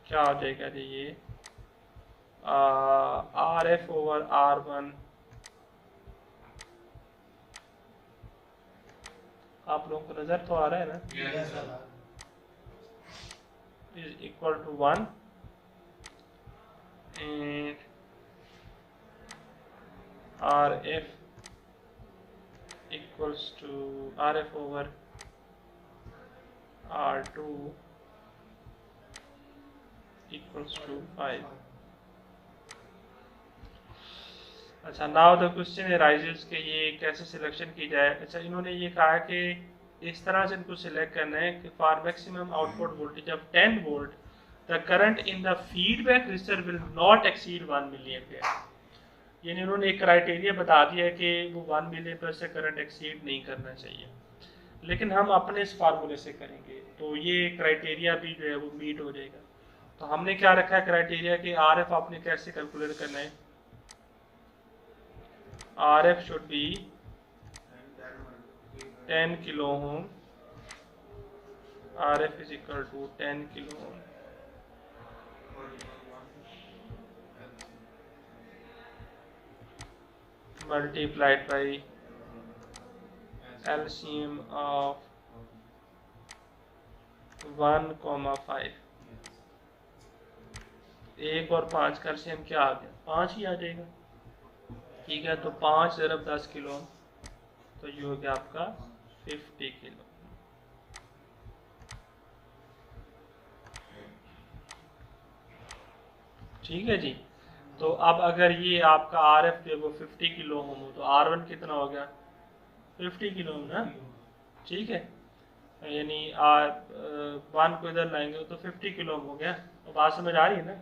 क्या हो जाएगा जी, ये RF ओवर R1 आप लोगों को नजर तो आ रहा है ना, is equal to 1 and RF equals to RF over R2 equals to 5. अच्छा, नाउ द क्वेश्चन अराइजेस कि ये कैसे सिलेक्शन की जाए। अच्छा, इन्होंने ये कहा कि इस तरह से इनको सिलेक्ट करना है कि for maximum output voltage of 10 volt the current in the feedback resistor will not exceed 1 milli ampere. यानी उन्होंने एक क्राइटेरिया बता दिया कि वो 1 मिली एम्पियर से करंट एक्सीड नहीं करना चाहिए, लेकिन हम अपने इस फार्मूले से करेंगे तो ये क्राइटेरिया भी जो है वो मीट हो जाएगा। तो हमने क्या रखा है क्राइटेरिया कि RF आपने कैसे कैलकुलेट करना है। RF should be 10 kilo ohm. RF is equal to 10 kilo ohm multiplied by LCM of 1,5। 1 और 5 का LCM क्या आ गया? 5 ही आ जाएगा। ठीक है, तो 5 × 10 किलो तो ये हो गया आपका 50 किलो। ठीक है जी। तो अब अगर ये आपका RF जो वो 50 किलो ओम हो तो R1 कितना हो गया? 50 किलो ओम ना। ठीक है, यानी R1 को इधर लाएंगे तो 50 किलो ओम हो गया। तो बात समझ आ रही है ना।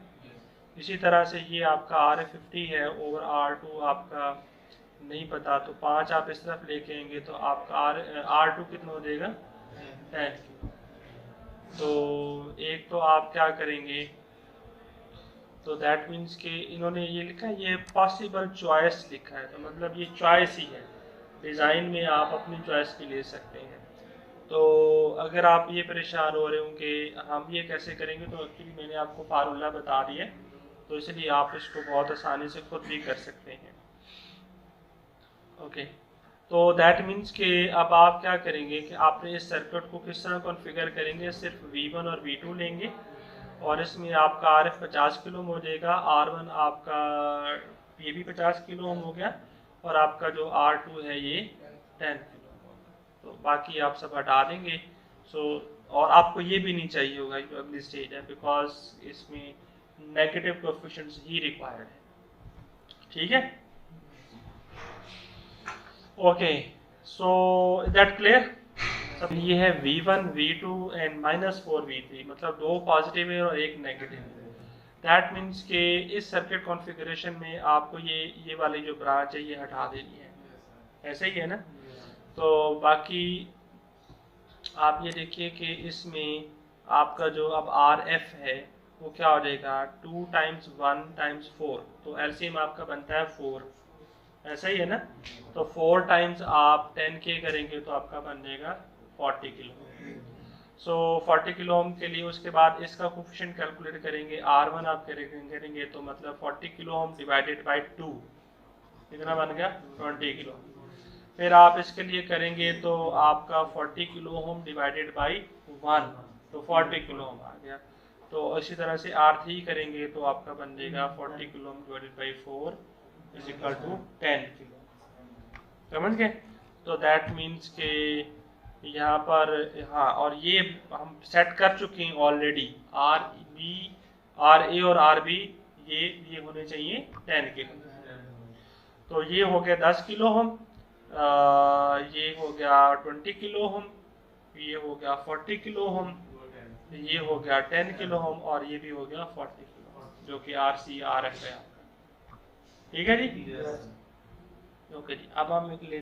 इसी तरह से ये आपका RF 50 है ओवर R2 आपका नहीं पता, तो 5 आप इस तरफ लेके आएंगे तो आपका R2 कितना हो जाएगा? 10। तो एक तो आप क्या करेंगे, तो दैट मीन्स कि इन्होंने ये लिखा है, ये पॉसिबल चॉइस लिखा है, तो मतलब ये चॉइस ही है। डिज़ाइन में आप अपनी चॉइस की ले सकते हैं। तो अगर आप ये परेशान हो रहे होंगे हम ये कैसे करेंगे, तो एक्चुअली मैंने आपको फार्मूला बता दिया, तो इसलिए आप इसको बहुत आसानी से खुद भी कर सकते हैं। ओके, तो दैट मीन्स कि अब आप क्या करेंगे कि आपने इस सर्किट को किस तरह कॉन्फ़िगर करेंगे। सिर्फ V1 और V2 लेंगे और इसमें आपका RF 50 किलो ओम हो जाएगा, R1 आपका ये भी 50 किलो ओम हो गया और आपका जो R2 है ये 10 किलो ओम होगा। तो बाकी आप सब हटा देंगे। और आपको ये भी नहीं चाहिए होगा जो अगली स्टेज है, बिकॉज इसमें नेगेटिव कोएफिशिएंट्स ही रिक्वायर्ड है। ठीक है, ओके, सो दैट क्लियर। सब ये है V1 V2 एंड -4 V3, मतलब 2 पॉजिटिव है और 1 नेगेटिव है। दैट मीन्स कि इस सर्किट कॉन्फ़िगरेशन में आपको ये वाली जो ब्रांच है ये हटा देनी है। ऐसे ही है ना। तो बाकी आप ये देखिए कि इसमें आपका जो अब RF है वो क्या हो जाएगा? 2 × 1 × 4, तो LCM आपका बनता है 4। ऐसा ही है ना। तो 4 टाइम्स आप 10 के करेंगे तो आपका बन जाएगा 40 किलो। सो 40 किलो ओम के लिए उसके बाद इसका कोफिशिएंट कैलकुलेट करेंगे। R1 आप करेंगे तो मतलब 40 किलो ओम डिवाइडेड बाय 2 कितना बन गया? 20 किलो। फिर आप इसके लिए करेंगे तो आपका 40 किलो ओम डिवाइडेड बाय 1 तो 40 किलो ओम आ गया। तो इसी तरह से R3 करेंगे तो आपका बन जाएगा 40 kilo ohm divided by 4 is equal to 10 kilo. समझ गए? तो दैट मीन्स के यहाँ पर, हाँ, और ये हम सेट कर चुके हैं ऑलरेडी। RA और RB ये होने चाहिए 10 किलो। तो ये हो गया 10 किलो ओम, ये हो गया 20 किलो ओम, ये हो गया 40 किलो ओम, ये हो गया 10 किलो ओम और ये भी हो गया 40 किलो ओम, जो कि RC RF है आपका। ठीक है जी। ओके जी, अब हम